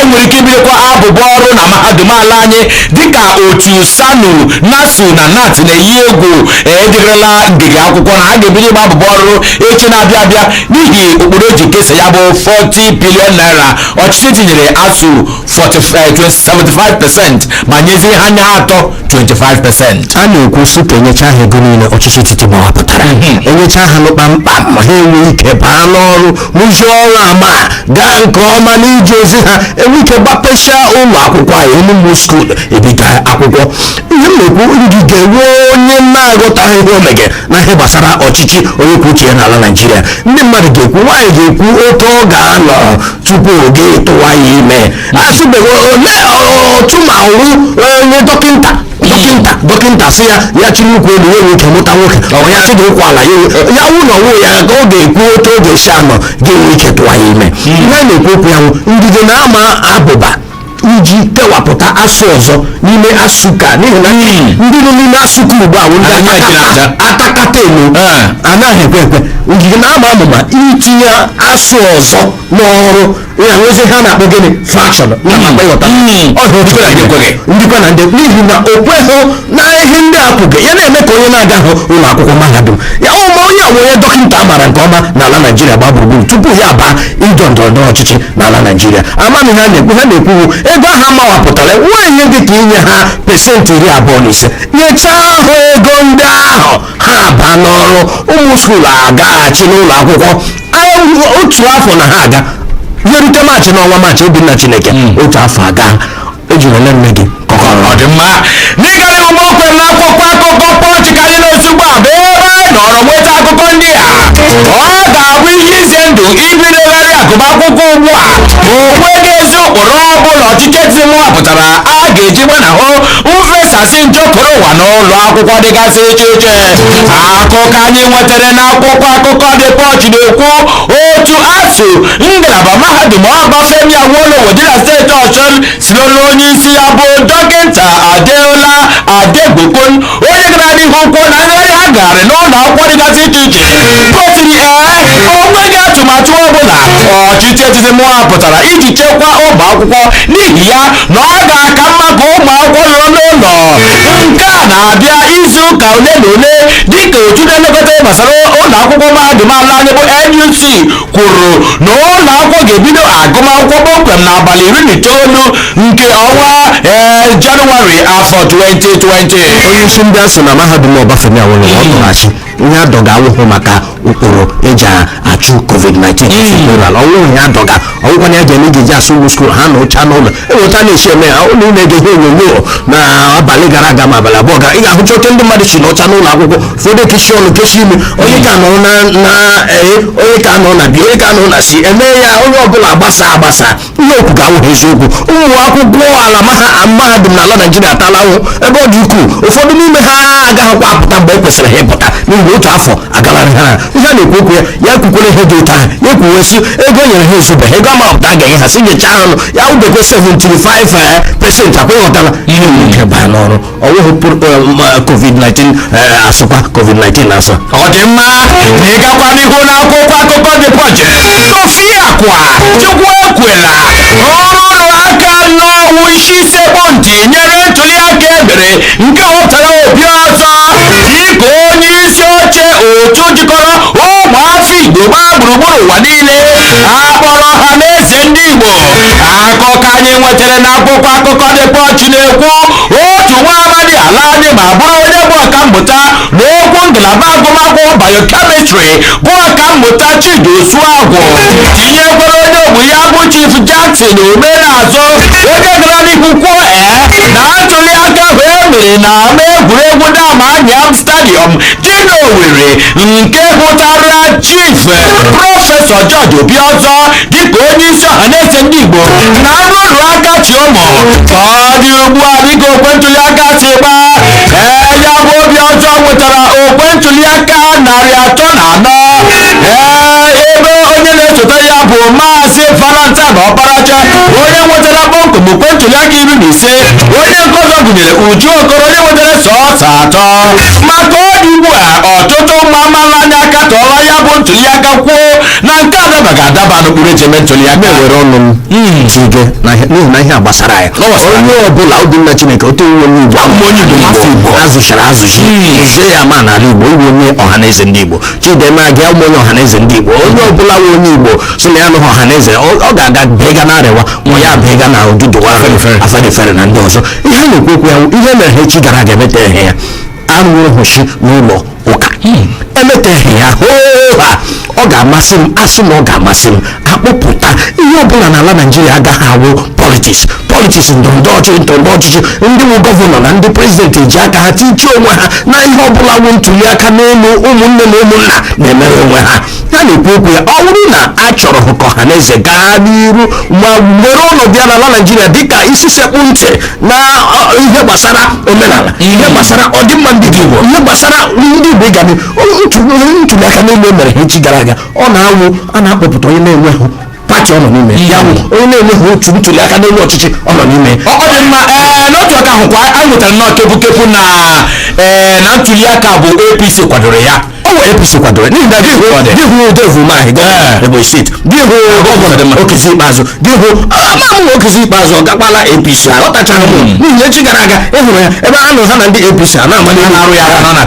enwere ike ibidokwa abụba ọrụ na mahadum ala anyị dịka otu SANU, NASU na NAT na-eyi egwu edegharala ngige akwụkwọ na ha ga-ebido ịgba abụba ọrụ echi na-abịa abịa n'ihi ụkpụrụ eji kesa ya bụ 40 billion naira ọchịchị tinyere ASUU 75% ma nyezie ha anya atọ 25%. A na-ekwu sị ka enyecha ha ego niile ọchịchị etiti gbawapụtara, enyecha ha n'ụkpamkpam ma ha enwe ike baa n'ọrụ rụzie ọrụ ama gaa nke ọma n'ije ozi ha, enwe ike gbapesịa ụlọ akwụkwọ anyị Enugu skuul ebido akwụkwọ. Ihe m na-ekwu ngige ruo onye na-aghọtaghị ihe omege na ihe gbasara ọchịchị onye kwuo uche ya n'ala Naịjirịa. Ndị mmadụ ga-ekwu, nwaanyị ga-ekwu oke ọ ga-anọ tupu oge tụwa ya ime. Asụbeghị ole otu ma ọrụ onye dọkịnta sị ya chiri ukwu elu ya enwe ike mụta nwoke ya sị gị ụkwụ ala ya wụ na ọnwụ ya ka ọ ga-ekwu otu ọ ga-esi anọ ga-enwe ike tụwa ya ime. Ihe a na-ekwu okwu ya bụ ngige na-ama abụba iji kewapụta asụ ọzọ n'ime asụka, n'ihi na ndị nọ n'ime asụka ugbu a ndị atakata elu anaghị ekwe ekwe. Ngige na-ama amụma itinye asụ ọzọ n'ọrụ ya nwezi ha na-akpọ gịnị fraction ndịkwa na ndị n'ihi na o kweghị na ihe ndị apụghị ya na-eme ka onye na-agaghị ụlọ akwụkwọ mahadum ya ụma onye a nwere dọkịta maara nke ọma n'ala Naijiria gba gburugburu tupu ya baa ịdọ ndọrọndọrọ ọchịchị n'ala Naijiria. Amaghị ha na-ekwu ego ahụ amawapụtara nwaanyị dị ka inye ha pesentị 25 nyechaa ahụ ego ndị ahụ ha baa n'ọrụ ụmụ skuulu agaghachi n'ụlọ akwụkwọ otu afọ na ha aga yerute maachị n'ọnwa maachị Obinna Chineke otu afọ aga ejiri ole nne gị kọkọrọ ọ dị mma n'ịgarị ụgbọ okwe na akwụkwọ akụkọ pọchị ka anyị n'ozugbo a bụ ebe anyị nọrọ nweta akụkọ ndị a ọ ga-abụ ihe ize ndụ ibidogharị agụmakwụkwọ ugbu a onweghị ezi ụkpụrụ ọbụla ọchịchị etiti pụtara a ga-eji gbanahụ mfesasị nje okoro ụwa n'ụlọ akwụkwọ dịgasị iche iche. Akụkọ anyị nwetara n'akwụkwọ akụkọ dị pọchị na-ekwu otu ASUU ngalaba mahadum Ọbafemi Awolowo dị na steeti Ọshụn si n'ụlọ onye isi ya bụ dọkịta Adeola Adegbokon onye gara n'ihu kwuo na ngharị ha garị n'ụlọ akwụkwọ dịgasị iche iche gosiri onweghị atụmatụ ọbụla ọchịchị etiti pụtara iji chekwaa ụmụ akwụkwọ n'ihi ya na ọ ga-aka mma ka ụmụ akwụkwọ nọrọ n'ụlọ. Nke a na-abịa izu ụka ole na ole dịka otu na-elekọta gbasara ụlọ akwụkwọ mahadum ala anyị bụ NUC kwuru na ụlọ akwụkwọ ga-ebido agụmakwụkwọ kpọmkwem n'abalị 19 nke ọnwa Jenụwarị afọ 2020. onye isi ndị ASUU na mahadum Ọbafemi Awolowo ọ tụghachi ihe adọga awụhụ maka ụkpụrụ eji achụ COVID-19 ọnwụhụ ya adọga ọgwụkwana ya ga-eme ga-eji asụ ụmụ skuulu ha na ụcha n'ụlọ eweta na-esi eme ya ụlọ ime ga ihe onyonyo na abalị gara aga ma abalị abụọ gara ị ga-ahụcha oke ndị mmadụ si n'ụcha n'ụlọ akwụkwọ ụfọdụ kechi ọnụ kechi ime onye ka nọ na bi onye ka nọ na si eme ya onye ọbụla gbasa ihe okwu ga-awụhụ eziokwu. ụmụ akwụkwọ ala mahadum n'ala Naijiria atala ahụ ebe ọ dị ukwuu ụfọdụ n'ime ha agaghịkwa apụta mgbe e kwesịrị ha ịpụta n'ihi otu afọ agalarị ha ihe a na-ekwu okwu ya kwukwere ihe dị ụtọ ha ya kwuwesi ego nyere ha ezubeghị ego amapụta a ga-enye ha si nyechaa ọnụ ya wụbekwe 75% akwa ịghọtala ihe nke baa n'ọrụ ọwụghị COVID-19 asụkwa COVID-19 asụ. Ọ dị mma na ịgakwa n'ihu n'akwụkwọ akụkọ dị pọchị Sofia Akwa Chukwu ekwela ọrụ ụlọ aka n'ọwụ isi sekpụ ntị nyere ntụliaka emere nke hụtara obi ọzọ dịka onye isi oche otu jikọrọ ụmụafọ Igbo gbaa gburugburu ụwa niile akpọrọ ha n'eze ndị Igbo. Akụkọ anyị nwetara n'akwụkwọ akụkọ dị pọchị na-ekwu otu nwa amadi ala anyị ma bụrụ onye bụ ọkammụta n'okwu ngalaba agụmakwụkwọ biokemistri bụ ọkammụta Chidosu Agwụ tinyekwara onye ogbu ya bụ Chief Jackson Omenazụ onye gara n'ihu kwuo na ntụliaka ahụ emere na ama egwuregwu Dam Anyam Stadium dị n'Owerri nke hụtara Chief Prọfesọ George Obiọzọ dịka onye isi ọhaneze ndị Igbo na nrụrụ aka Chioma ka ọ dị ugbu a dịka okwe ntụliaka si gbaa ya bụ Obiọzọ nwetara okwe ntụliaka 304 ebe onye na-esote ya bụ Maazị Valentine Ọparacha onye nwetara kpọmkwem okwe ntụliaka 15 onye nke ọzọ gụnyere Uju Okoro onye nwetara sọọsọ 3 maka ọ dị ugbu a ọtụtụ ụmụ amaala anya katọọla ya bụ ntụliaka kwuo na nke adabaghị adaba n'okpuru ejeme ntụliaka. ewere ọnụ m tige n'ihi na ihe a gbasara ya onye ọbụla Obinna Chineke otu iwu onye Igbo azụchara azụchi ezie ya ma n'ala Igbo iwu onye ọhaneze ndị Igbo Chidema gị ụmụ onye ọhaneze ndị Igbo onye ọbụla nwe onye Igbo so na ya nụghị ọhaneze ọ ga-aga bega na arịwa ma ya bega na Ududuwa Afenifere na ndị ọzọ. ihe a na-ekwu okwu ya ihe mere ha echi gara aga emeteghe ya arụrụ hoshi n'ụlọ ụka emeteghe ya ha ọ ga-amasị m asị na ọ ga-amasị m akpọpụta ihe ọbụla n'ala Naijiria agaghị awụ politiks ndọrọndọrọ ọchịchị ndị nwe gọvanọ na ndị prezidenti eji aka ha tichie onwe ha na ihe ọbụla wụ ntụliaka n'elu ụmụnne na ụmụnna na-emere onwe ha. ya na-ekwu okwu ya ọ bụrụ na a chọrọ ka ọhaneze gaa n'iru ma were ọnọdụ ya n'ala Naijiria dịka isi sekpụ ntị na ihe gbasara omenala ihe gbasara ọdịmma ndị Igbo ihe gbasara ndị Igbo ịgani ntụliaka n'elu emere ha echi gara aga ọ na-awụ a na-akpọpụta onye na-enweghị pati ọ nọ n'ime ya bụ onye na-enweghị otu ntụliaka n'elu ọchịchị ọ nọ n'ime. Ọ dị mma n'otu aka ahụkwa anyị nwetara nnọọ kepụkepụ na ntụliaka bụ APC kwadoro ya. APC kwadoro n'ihi na gị hụ Odevumahi Ebonyi steeti gị hụ gọvanọ Okezi Ikpeazụ gị hụ amamụ Okezi Ikpeazụ ọ gakwala APC aghọtachaghị m n'ihi na echi gara aga ịhụrụ ya ebe a nọ ha na ndị APC a na-amalị arụ ya aka na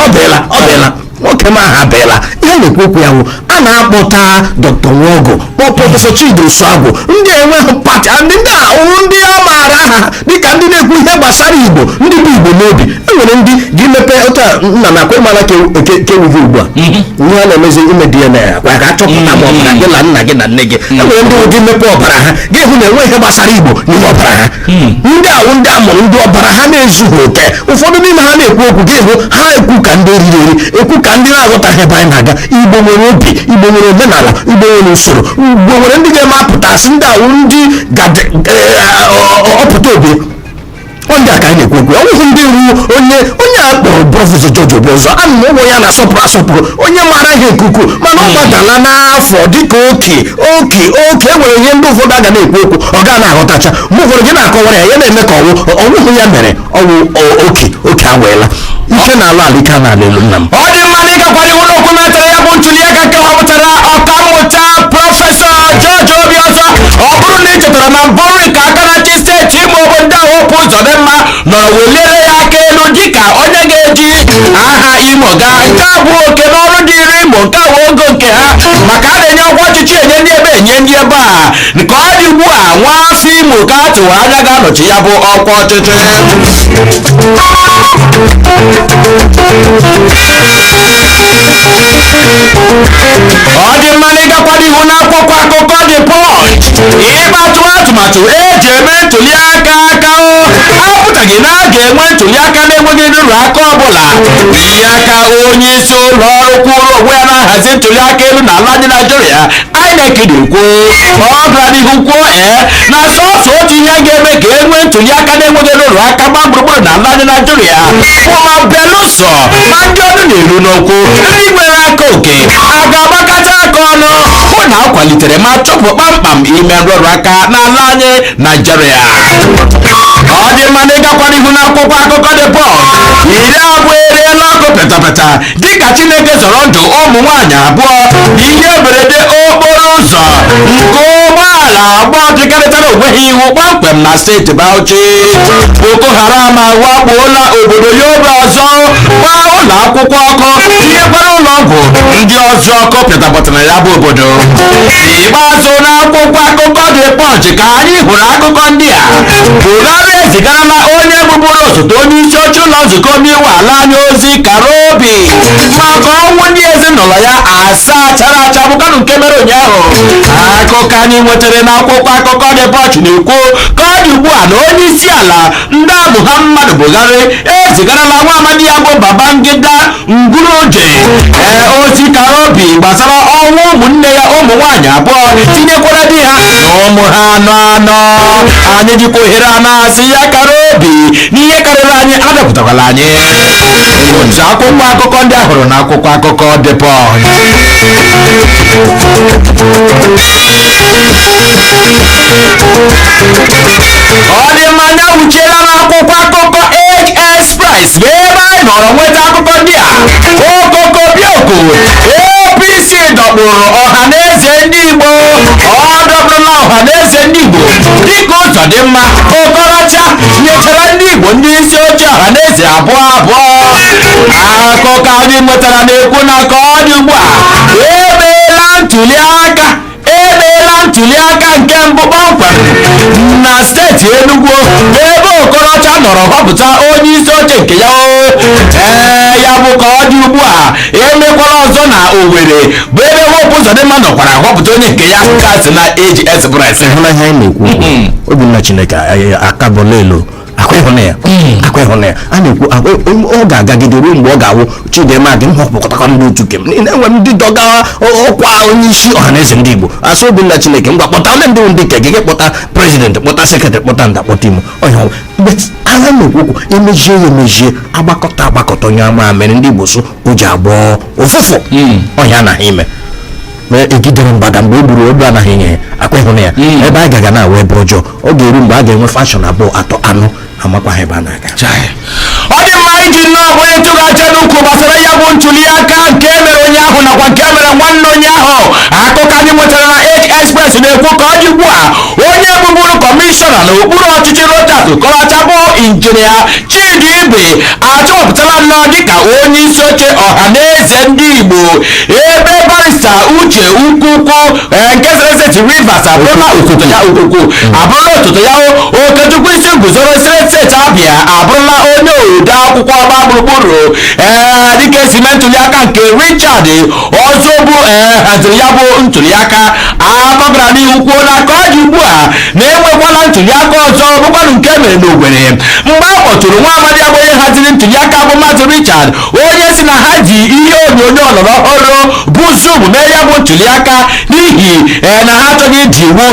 ọ beela nwoke m aha bela ihe na-ekwu okwu ya bụ a na-akpọta Dr. Nwogo prọfesọ Chidi Osuagwu ndị enweghị pati ndị ahụhụ ndị a maara aha dịka ndị na-ekwu ihe gbasara Igbo ndị bụ Igbo n'obi enwere ndị gị mepe ụta nna na akwa mara kewughị ugbu a ihe a na-emezi ime DNA kwa ka achọpụta ma ọbara gị na nna gị na nne gị enwere ndị ụdị mmepe ọbara ha ga-ehụ na enwe ihe gbasara Igbo n'ime ọbara ha ndị ahụ ndị amụrụ ndị ọbara ha na-ezughị oke ụfọdụ n'ime ha na-ekwu okwu ga-ehụ ha ekwu ka ndị eriri eri ekwu ka ndị na-aghọtaghị ebe anyị na-aga Igbo nwere obi Igbo nwere omenala Igbo nwere usoro Igbo nwere ndị ga-eme apụtasị ndị ahụ ndị ọpụta obi ndị a ka anyị na-ekwu okwu ọnwụhụ ndị iwu onye a kpọrọ prọfesọ George Obiọzọ ana m ụgwọ ya na-asọpụrụ asọpụrụ onye maara ihe nke ukwuu mana ọ gbadala n'afọ dịka oke enwere ihe ndị ụfọdụ aga na-ekwu okwu ọ ga na-aghọtacha mgbe ụfọdụ gị na-akọwara ya na-eme ka ọnwụhụ ya mere ọnwụ oke agweela ike na-ala alika n'ala elu nna m ọ dị mma na ịgakwara iwu n'okwu metara ya bụ ntuliaka nke họpụtara ọkammụta prọfesọ George Obiọzọ ọ bụrụ na ị chetara na mbụrụ ka aka na-achị steeti Imo obodo ahụ okwu Uzodimma nọrọ weliere ya aka elu dịka onye ga-eji aha Imo gaa nke a bụ oke n'ọrụ dịrị Imo nke a wee ogo nke ha maka a na-enye ọkwa ọchịchị enye ndị ebe enye ndị ebe a nke ọ dị ugbu a nwa afọ Imo ka a tụwara anya ga-anọchi ya bụ ọkwa ọchịchị ọ dị mma na ịgakwara ihu n'akwụkwọ akụkọ The Punch ịgbatụ atụmatụ eji eme ntuliaka aka apụtaghị na a ga-enwe ntuliaka na-enweghị nrụrụ aka ọbụla ihe aka onye isi ụlọ ọrụ kwụrụ onwe ya na-ahazi ntuliaka elu n'ala anyị Naịjirịa INEC na-ekwu ọ gara n'ihu kwuo na sọsọ otu ihe ga-eme ka e nwee ntuliaka na-enweghị nrụrụ aka gba gburugburu n'ala anyị Naịjirịa bụ ma belụsọ ma ndị ọnụ na-eru n'okwu ndị nwere aka oke a ga-agbakọta aka ọnụ hụ na a kwalitere ma chụpụ kpamkpam ime nrụrụ aka n'ala anyị Naịjirịa ọ dị mma na ịgakwara ihu n'akwụkwọ akụkọ The Punch iri abụọ eriela ọkụ petapeta dịka Chineke zọrọ ndụ ụmụ nwaanyị abụọ ihe mberede okporo ụzọ nke ụgbọala abụọ dịkarịtara onweghị iwu kpamkpam na steeti Bauchi Boko Haram awakpuola obodo Yobe ọzọ gbaa ụlọ akwụkwọ ọkụ tinyekwara ụlọ ọgwụ ndị ọzọ ọkụ pịatapụtara ya bụ obodo ikpeazụ n'akwụkwọ akụkọ The Punch ka anyị hụrụ akụkọ ndị a Buhari ezigarala onye bụbụrụ osote onye isi oche ụlọ nzukọ omeiwu ala anyị ozi kara obi maka ọnwụ ndị ezinụlọ ya asaa chara acha bụkanụ nke mere ụnyaahụ akụkọ anyị nwetara n'akwụkwọ akụkọ The Punch na-ekwu ka ọ dị ugbu a na onye isi ala ndị Muhammadu Buhari ezigarala nwa amadi ya bụ Babangida Nguroje ozi kara obi gbasara ọnwụ ụmụnne ya ụmụ nwaanyị abụọ tinyekwara di ha na ụmụ ha anọ anyị jikwa ohere a na-asị ya kara obi n'ihe karịrị anyị adapụtakwala anyị otu akwụkwọ akụkọ ndị ahụrụ na akwụkwọ akụkọ The Punch ọ dị mma anya wuchiela n'akwụkwọ akụkọ Age Express bụ ebe anyị nọrọ nweta akụkọ ndị a okokobioko APC dọkpụrụ ọhaneze ndị Igbo ọ dọkpụrụla ọhaneze ndị Igbo dịka Uzodimma Okorocha nyechara ndị Igbo ndị isi oche ọhaneze abụọ akụkọ anyị nwetara na-ekwu na ka ọ dị ugbu a emeela ntuliaka nke mbụ kpọmkwem na steeti Enugu ebe Okorocha nọrọ họpụta onye isi oche nke ya ya bụ ka ọ dị ugbu a emekwala ọzọ na Owerri bụ ebe Hope Uzodimma nọkwara họpụta onye nke ya kasị na Age Express ịhụnanya anyị na-ekwu Obinna Chineke akabụla elu akwa ịhụna ya a na-ekwu ọ ga-agagide ruo mgbe ọ ga-awụ Chidimma gị nhọpụtakwa ndị otu kem enwere ndị dọgawa ọkwa onye isi ọhaneze ndị Igbo asị Obinna Chineke ngwa kpọta onye ndị ndị nke gị kpọta prezidentị kpọta sekretarị kpọta ndakpọta imo ọnya agha na-ekwu okwu emejie agbakọta onye ama mere ndị Igbo so o ji agbọọ ụfụfụ ọnya anaghị ime egidere mgbada mgbe o gburu obi anaghị nye akwa ịhụna ya ebe a gaga na-awa ebe ọjọọ ọ ga-eru mgbe a ga-enwe fashọn abụọ atọ anụ amakwaghị ebe a na-aga ọ dị mma iji nnọọ bụ onye tụghachi n'ukwu gbasara ya bụ ntuliaka nke mere onye ahụ nakwa nke mere nwanne onye ahụ akụkọ anyị nwetara na Age Express na-ekwu ka ọ dị ugbu a onye bụbụrụ kọmishọna n'okpuru ọchịchị Rochas Okorocha bụ injinia Chidi Ibe achọpụtala nnọọ dịka onye isi oche ọhaneze ndị Igbo ebe barista Uche Ukwukwu nke Steeti Rivers abụrụla osote ya Ukwukwu abụrụla osote ya Okechukwu isi guzoro steeti Abịa abụrụla onye ode akwụkwọ ọgba gburugburu dịka esi mee ntụliaka nke Richard Ozogbu haziri ya bụ ntụliaka agbagara n'ihu kwuo na ka ọ dị ugbu a na-enwekwala ntụliaka ọzọ bụkwanụ nke mere n'Ogbere mgbe a kpọtụrụ nwa amadi abụ onye haziri ntụliaka bụ Maazị Richard onye si na ha ji ihe onyonyo ọlọrọ ọhụrụ bụ Zoom mee ya bụ ntụliaka n'ihi na ha achọghị iji iwu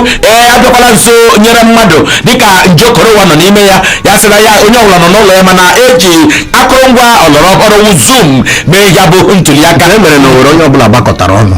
abịakwala nso nyere mmadụ dịka njokoro ụwa nọ n'ime ya sịra ya onye ọbụla nọ n'ụlọ ya mana eji akụrụngwa ọlọrọ ọhụrụ Zoom mee ya bụ ntụliaka mere na Owerri onye ọbụla gbakọtara ọnụ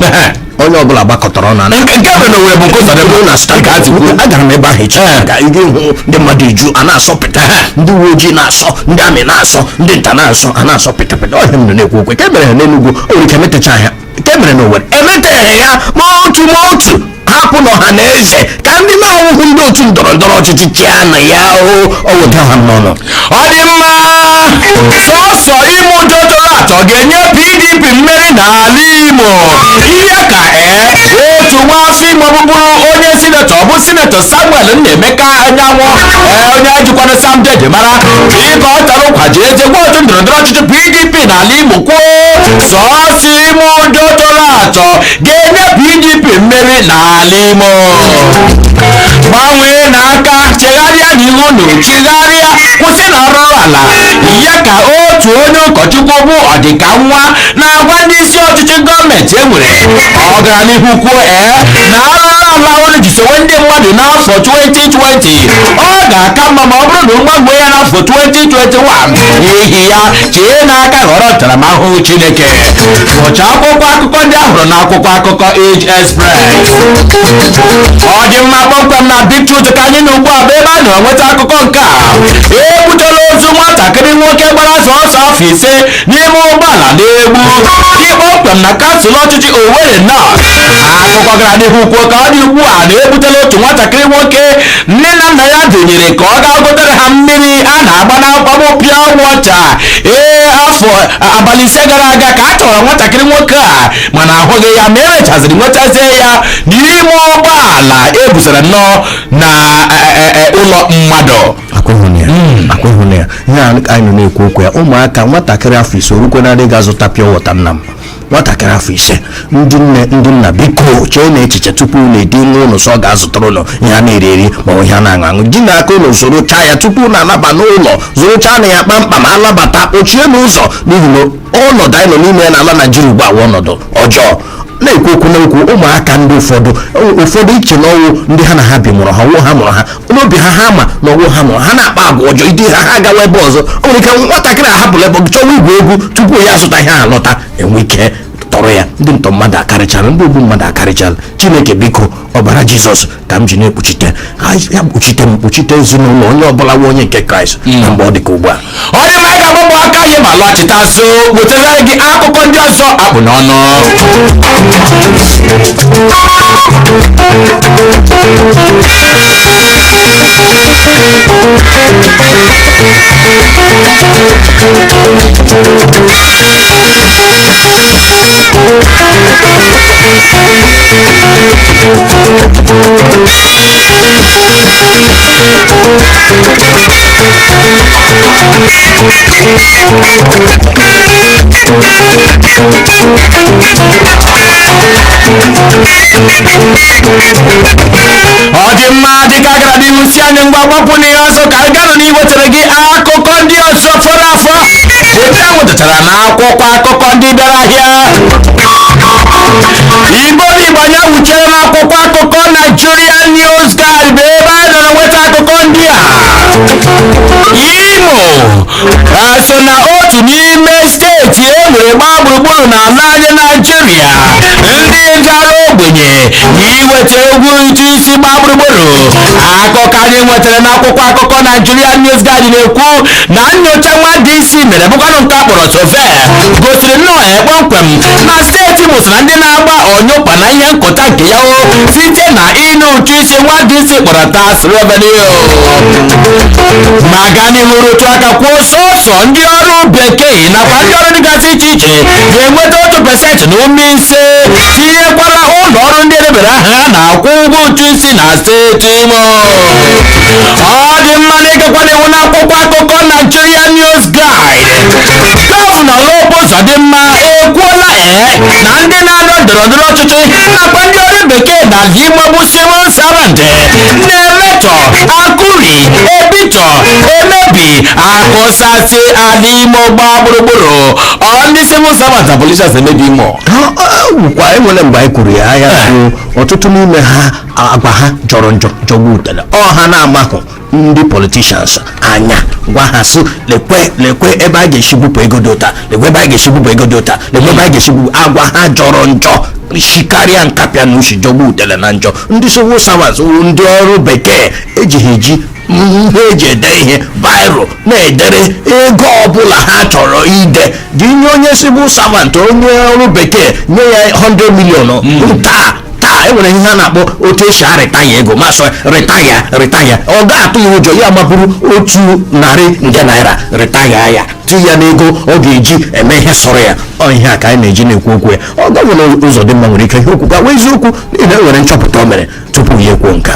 onye ọbụla gbakọtara ọnụ nke mere na Owerri bụ nke na stadium agara m ebe ahụ echi ka ị ga-ehụ ndị mmadụ eju a na-asọpụta ndị uwe ojii na-asọ ndị amị na-asọ ndị nta na-asọ a na-asọ pịtapịta ọhịa m nọ na-ekwu okwu ke mere ha n'Enugu o nwere ike emetecha ya ke mere na Owerri emeteghị ya ma otu hapụ n'ọha na eze ka ndị na-awụhụ ndị otu ndọrọ ndọrọ ọchịchị chịa na ya o weta ha n'ọnụ ọ dị mma sọsọ ime udo tọrọ atọ ga-enye PDP mmeri n'ala Imo ihe ka otu nwaafọ Imo bụbụrụ onye sinetọ bụ sinetọ Samuel Nnaemeka Anyanwụ onye jikwara Sam Dede mara dịka ọ tara ụkwa ji eze gwa otu ndọrọndọrọ ọchịchị PDP n'ala Imo kwuo sọsọ ime udo tọrọ atọ ga-enye PDP mmeri n'ala Imo gbanwee n'aka chegharịa n'ihu unu chigharịa kwụsị na ọrụ ala ya ka otu onye ụkọchukwu bụ ọdịka nwa na-agwa ndị isi ọchịchị gọọmenti enwere ọganihu kwuo na arụrụ ala unu jisowe ndị mmadụ n'afọ 2020 ọ ga-aka mma ma ọ bụrụ na mgbanwe ya n'afọ 2021 n'ihi ya chee n'aka ghọrọ ntaramahụhụ Chineke ụcha akwụkwọ akụkọ ndị ahụrụ n'akwụkwọ akụkọ Age Express ọ dị mma kpọmkwem na Big Truth ka anyị na ugbu a bụ ebe a na-enweta akụkọ nke a egbutela ozu nwatakịrị nwoke gbara sọsọ afọ 5 n'ime ụgbọala na-egbu kpọmkwem na kansụl ọchịchị Owerri North akụkọ gara n'ihu kwuo ka ọ dị ugbu a na-egbutela otu nwatakịrị nwoke nne na nna ya dụnyere ka ọ gaa gotere ha mmiri a na-agba n'akwụkwọ pure water afọ abalị 5 gara aga ka a chọrọ nwatakịrị nwoke a mana ahụghị ya ma emechaziri nwetazie ya n'ime ụgbọala ebusara nnọọ na ụlọ mmadụ akwụhụna ya ihe anyị nọ na-ekwu okwu ya ụmụaka nwatakịrị afọ 5 orukwenarị ga-azụta pịa wọta nna m nwatakịrị afọ 5 ndị nna biko chee na echiche tupu unu edi nwa ụlọ sọ ga-azụtara ụlọ ihe a na-eri eri ma ihe a na-aṅụ aṅụ ji n'aka ụlọ zụrụcha ya tupu na anaba n'ụlọ zụrụcha na ya kpamkpam alabata kpochie n'ụzọ n'ihi na ọnọdụ anyị nọ n'ime ya n'ala Naịjirịa ugbu a ọnọdụ ọjọọ na-ekwu okwu n'okwu ụmụaka ndị ụfọdụ iche n'ọnwụ ndị ha na ha bi mụrụ ha ọwụ ha mụrụ ha n'obi ha ma na ọwụ ha mụrụ ha na-akpa agwa ọjọọ ide ha agawa ebe ọzọ o nwere ike nwatakịrị ahapụla ebe chọwa igwu egwu tupu ya azụta ihe a lọta enwe ike tọrọ ya ndị ntọ mmadụ akarịchara ndị ogbu mmadụ akarịchara Chineke biko ọbara Jizọs ka m ji na-ekpuchite ya kpuchite ezinụlọ onye ọbụla nwe onye nke Kraịst na mgbe ọ dị ka ugbu a ọ dị mma ga-agbapụ aka anyị ma lọchita so wetara gị akụkọ ndị ọzọ akpụ n'ọnụ ọ dị mma dịka gara n'ihu si anyị ngwa gbapụ n'ihe ọzọ ka anyị gara n'iwetara gị akụkọ ndị ọzọ fọrọ afọ otu a nwetachara na akwụkwọ akụkọ ndị bịara ahịa Igbo ya wuchere m akwụkwọ akụkọ Nigerian News Guide bụ ebe a nọrọ nweta akụkọ ndị a Imo so na otu n'ime steeti enwere gbaa gburugburu n'ala anyị Naijiria ndị gara ogbenye iweta egwu ụtụ isi gbaa gburugburu akụkọ anyị nwetara n'akwụkwọ akụkọ Nigerian News Guide na-ekwu na nnyocha nwa DC mere bụkwanụ nke akpọrọ Sove gosiri nnọọ kpọmkwem na steeti Imo so na ndị na-agba ọnyụkpa na ihe nkụta nke ya site na ịnụ ụtụ isi nwa DC kpọrọ tax revenue ma gaa n'ihu rụtụ aka kwuo sọsọ ndị ọrụ bekee nakwa ndị ọrụ dịgasị iche iche ga-enweta 1% gọọmenti na umeise tinyekwara ụlọ ọrụ ndị edebere aha ha na-akwụ ụgwọ ụtụ isi na steeti Imo. Ọ dị mma na ịgakwa n'ihu n'akwụkwọ akụkọ Nigeria News Guide. Gọvanọ Lobo Uzodimma ekwuola na ndị na-anọ ndọrọndọrọ ọchịchị nakwa ndị ọrụ bekee na ala Imo bụ civil servant na-emetọ, akụri, ebitọ, emebi, akụsasị ala Imo gbaa gburugburu. Ndị civil servant na politicians emebi Imo. Enwere mgbe anyị kwuru ya ọtụtụ n'ime ha agwa ha jọrọ njọ jọgbu utele ọha na-amahụ ndị politicians anya gwa ha sị lekwe ebe a ga-esi bupụ ego dị ụta, lekwe ebe a ga-esi bupụ ego dị ụta, lekwe ebe a ga-esi bupụ, agwa ha jọrọ njọ shikarịa nkapịa na ushi jọgbu utele na njọ. Ndị civil servants ndị ọrụ bekee ejighị eji ihe eji ede ihe bairo na-edere ego ọbụla ha chọrọ ide ji nye onye civil servant onye ọrụ bekee nye ya 100 million taa enwere ihe a na-akpọ otu esi arịtaya ego masị retaya ọ ga-atụ ya ụjọ ya mabụrụ $100 retaya ya tinye ya n'ego ọ ga-eji eme ihe sọrọ ya. Ihe a ka anyị na-eji na-ekwu okwu ya. Gọvanọ Uzodimma nwere ike ihe okwu ka wee eziokwu n'ihi enwere nchọpụta o mere tupu ya ekwuo nke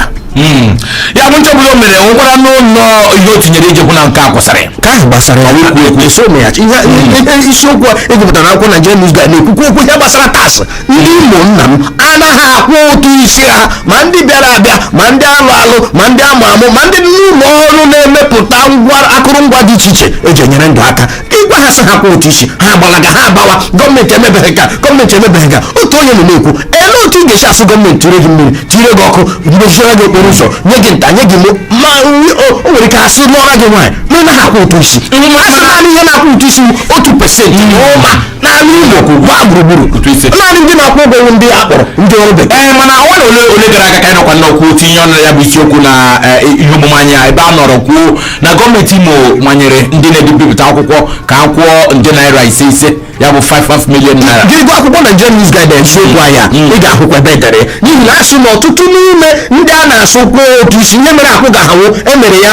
ya bụ nchọpụta o mere nwekwara n'ụlọ ihe o tinyere ijekwu na nke a kwụsịrị ka ahụ gbasara isiokwu egwupụtara akwụkwọ Nigeria News Guide na-ekwukwu okwu ihe gbasara taasị. Ndị Imo nna m anaghị akwụ ụtụ isi ha, ma ndị bịara abịa, ma ndị alụ alụ, ma ndị amụ amụ, ma ndị n'ụlọ ọrụ na-emepụta akụrụngwa dị iche iche eji enyere ndụ aka. Ịgwa ha sị ha kwụ ụtụ isi ha agbalaga ha agbawa gọọmenti emebeghị ka otu onye nọ na-ekwu ele otu ị ga-esi asụ gọọmenti tire gị mmiri tire gị ọkụ mgbochiere gị okporo ụzọ nye gị nta nye gị ma o nwere ike asị lụọra gị nwaanyị ma ị naghị akwụ ụtụ isi. Asị naanị ihe na-akwụ ụtụ isi 1% n'ụma n'ala Igbo gbaa gburugburu naanị ndị na-akwụ ụgwọ ndị akpọrọ ndị ọrụ bekee. Mana ọnwa na ole gara aga ka anyị nọkwa nnọkwu tinye ọnụ ya bụ isiokwu na ihe omume anyị ebe a nọrọ kwuo na gọọmenti Imo manyere ndị na-ebipụta akwụkwọ ka a kwụọ nde naira ise ya bụ 5 million naira. Gị gụọ akwụkwọ Nigeria News Guide eziokwu anya ị ga-ahụkwa ebe edere n'ihi na asị na ọtụtụ n'ime ndị a na-asụ kwụ otu isi ihe mere akwụ ga-ahụ emere ya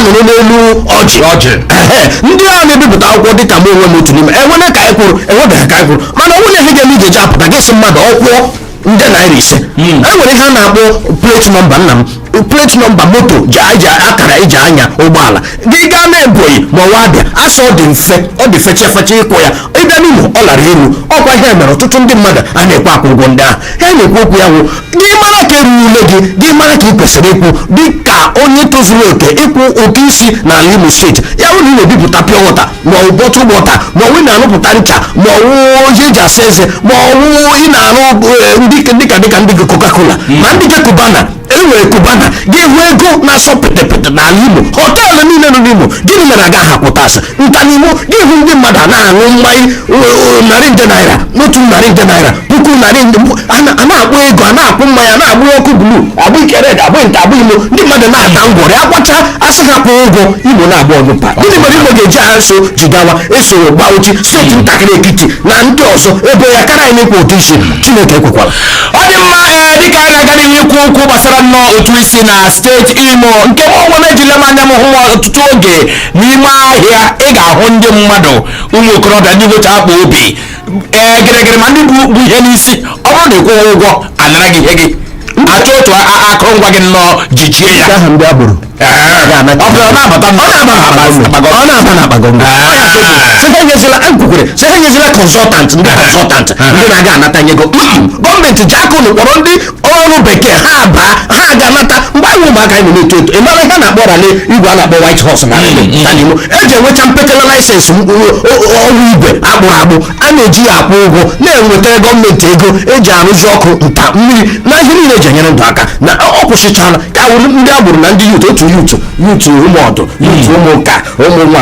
nụrụ n'elu ọjị ndị a na-ebipụta akwụkwọ dịka m onwe m otu n'ime enwebeghị ka anyị kwuru mana ọ nwere ihe ga-eme ị ga-eji apụta gị sị mmadụ ọkwụọ nde naira ise. Enwere ihe a na-akpọ plate nọmba nna m plate nọmba moto ji akara eji anya ụgbọala gị gaa na Ebonyi ma ọwa abịa asọ ọ dị fecha ịkwụ ya ịbịa n'Imo ọ lara elu ọkwa ihe mere ọtụtụ ndị mmadụ a na-ekwe akwụ ụgwọ ndị ahụ ha na-ekwu okwu ya wụ gị mara ka eruru ule gị mara ka ị kwesịrị ịkwụ dị ka onye tozuru oke ịkwụ ụtụ isi n'ala Imo steeti ya wụ na ị na-ebipụta pure water ma ọ bụ bottled water ma ọ bụ ị na-arụpụta ncha ma ọ wụ ihe eji asa eze ma ọ wụ ị na-arụ dịka ndị gị Coca-Cola ma ndị gị Cubana enwere Cubana ga-ehu ego na-asọ pịtịpịtị n'ala Imo họteelụ niile nọ n'Imo gịnị mere agaghị akwụtasị nta n'Imo ga-ehu ndị mmadụ a na-aṅụ mmanya $100 n'otu $100 puku a na-akpọ ego a na-akpụ mmanya a na-agbụ ọkụ blu agbụ ike red agbụ nta agbụ Imo ndị mmadụ na-ata ngwọrị akwacha asị ha kwụ ụgwọ Imo na-agba ọnụpa gịnị mere Imo ga-eji agha so jigawa esoro gbauchi steeti ntakịrị Ekiti na ndị ọzọ ebe ya kara anyị n'ịkwụ ụtụ isi Chineke ekwekwala. Ọ dị mma dịka anyị na-aga n'ihu ikwu okwu gbasara nnọọ ụtụ isi na steeti Imo nke ọnwa na-ejile m anya m hụ ọtụtụ oge n'ime ahịa ị ga-ahụ ndị mmadụ ụmụ okorobịa ndị gocha akpa obi gịrịgịrị ma ndị bụ ihe n'isi ọ bụrụ na ịkwụghị ụgwọ anara gị ihe gị achọ otu akụrụngwa gị nnọọ jijie ya ọ na-aba n'akpago sị ha nyezila kọnsọtant ndị na-aga anata nyego gọọmenti ji aka ụnụ kpọrọ ndị ọrụ bekee ha ga-anata mgbe anyị ụmụaka anyị na-eto eto ịmara ihe a na-akpọ rale igwe a na-akpọ White Horse na Imo eji enwecha mpekele laịsensị ọrụ igwe akpụrụ akpụ a na-eji ya akwụ ụgwọ na-enwetara gọọmenti ego eji arụzi ọkụ nta mmiri na ihe niile eji enyere ndụ aka na ọ kwụsịchala ka wụrụ ndị agbụrụ na ndị otu yutu ụmụọdụ yutu ụmụnka ụmụ nwa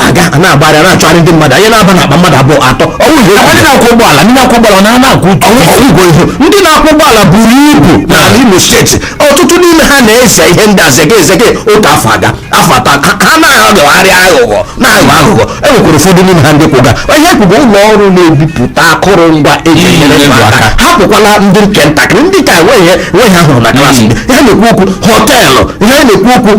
aga na-agbara na-achọgharị ndị mmadụ anyị na-aba n'akpa mmadụ abụọ atọ ndị na-akwụ ụgbọala na-akwụ ihu ndị na-akwụ ụgbọala buru ibu n'ala Imo steeti ọtụtụ n'ime ha na-eze ihe ndị ezege otu afọ atọ ha na-aghọgharị aghụghọ enwekwara ụfọdụ n'ime ha ndị kwụga ihe kwụga ụlọ ọrụ na-ebipụta akụrụngwa eji enyere ndụ aka hapụkwala ndị nke ntakịrị ndị ka enweghị ahụrụ na klaasị ha na-ekwu okwu họteelụ ihe na-ekwu okwu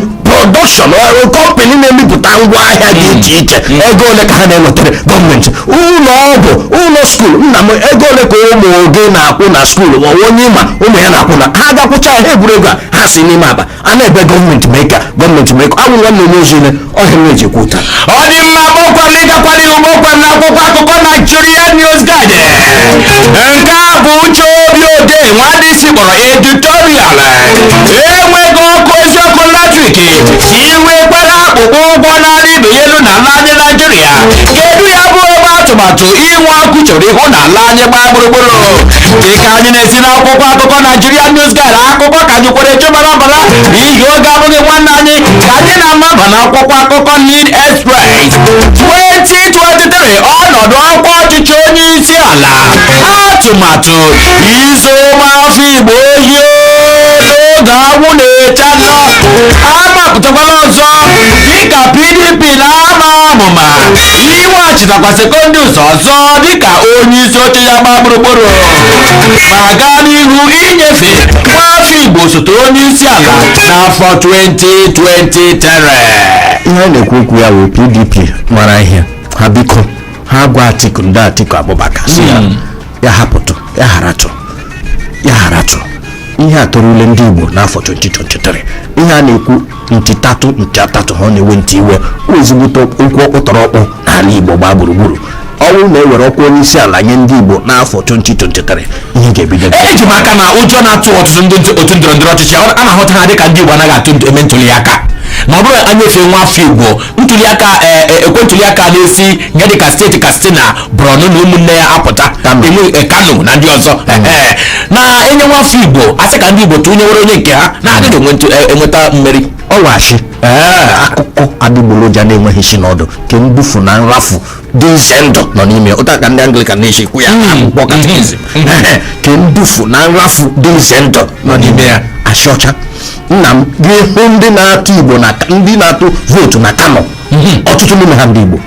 production company na-emepụta ngwaahịa dị iche iche ego ole ka ha na-enwetara gọọmenti ụlọ ọgwụ ụlọ skuul nna m ego ole ka ụmụ gị na-akwụ na skuul ma onye ịma ụmụ ya na-akwụ na ha gakwụcha ihe egwuregwu a ha si n'ime akpa a na-ebe gọọmenti mee ka abụ nwanne onye ozile ọhịa na-eji kwuta ọ dị mma kpọkwara ịgakwara ihu kpọkwara na akwụkwọ akụkọ Nigeria News Guide nke a bụ uche obi ode nwadị isi kpọrọ editorial enweghị ọkụ eziokwu latrik si iwekwara akpụkpọ ụgwọ n'ala ibe ya elu n'ala anyị Nigeria kedu ya bụ ebe atụmatụ inwe ọkụ chọrọ ịhụ n'ala anyị gbaa gburugburu dịka anyị na-esi n'akwụkwọ akụkọ Nigeria News Guide akụkọ ka anyị kwere chụbarabara n'ihi oge abụghị nwanne anyị ka anyị na-amaba n'akwụkwọ akụkọ Lead Express 2023 ọnọdụ ọkwa ọchịchị onye isi ala atụmatụ izo ụmụafọ Igbo ohi n'oge anwụ na-eche nọ amapụtakwala ọzọ dịka PDP na-ama amụma iweghachitakwà sekọndịs ọzọ dịka onye isi oche ya gbaa gburugburu ma gaa n'ihu inyefe nwaafọ Igbo osote onye isi ala n'afọ 2023 ihe a na-ekwu okwu ya wee PDP mara ihe ha biko ha gwa Atiku ndị Atiku Abubakar si ya hapụtụ ya haratụ ihe a torule ndị Igbo n'afọ 2023 ihe a na-ekwu ntị atatụ ha na-ewe ntị iwe ezigbote okwu ọkpụtọrọkpụ n'ala Igbo gbaa gburugburu ọnwụ na-ewere ọkwa onye isi ala nye ndị Igbo n'afọ 2023 ihe ga-ebido eji m aka na ụjọ na-atụ ọtụtụ ndị otu ndọrọndọrọ ọchịchị a na-ahụta ha dịka ndị Igbo anaghị atụ eme ntuli aka ma ọ bụrụ anyefe nwa afọ Igbo ekwe ntuli aka na-esi nye dịka steeti Katsina Borno na ụmụnne ya apụta Kano na ndị ọzọ na-enye nwa afọ Igbo asị ka ndị Igbo tụnyewere onye nke ha na-adịghị enweta mmeri ọwachi akụkọ adịgboroja na-enweghị isi n'ọdụ ke mbufu na nrafu dị ize ndụ nọ n'ime ụta ka ndị Anglican na-echekwu ya akwụkwọ katekizim ke mbufu na nrafu dị ize ndụ nọ n'ime ya achọcha nna m ga-ehu ndị na-atụ Igbo na ndị na-atụ vootu na Kano ọtụtụ n'ime ha ndị Igbo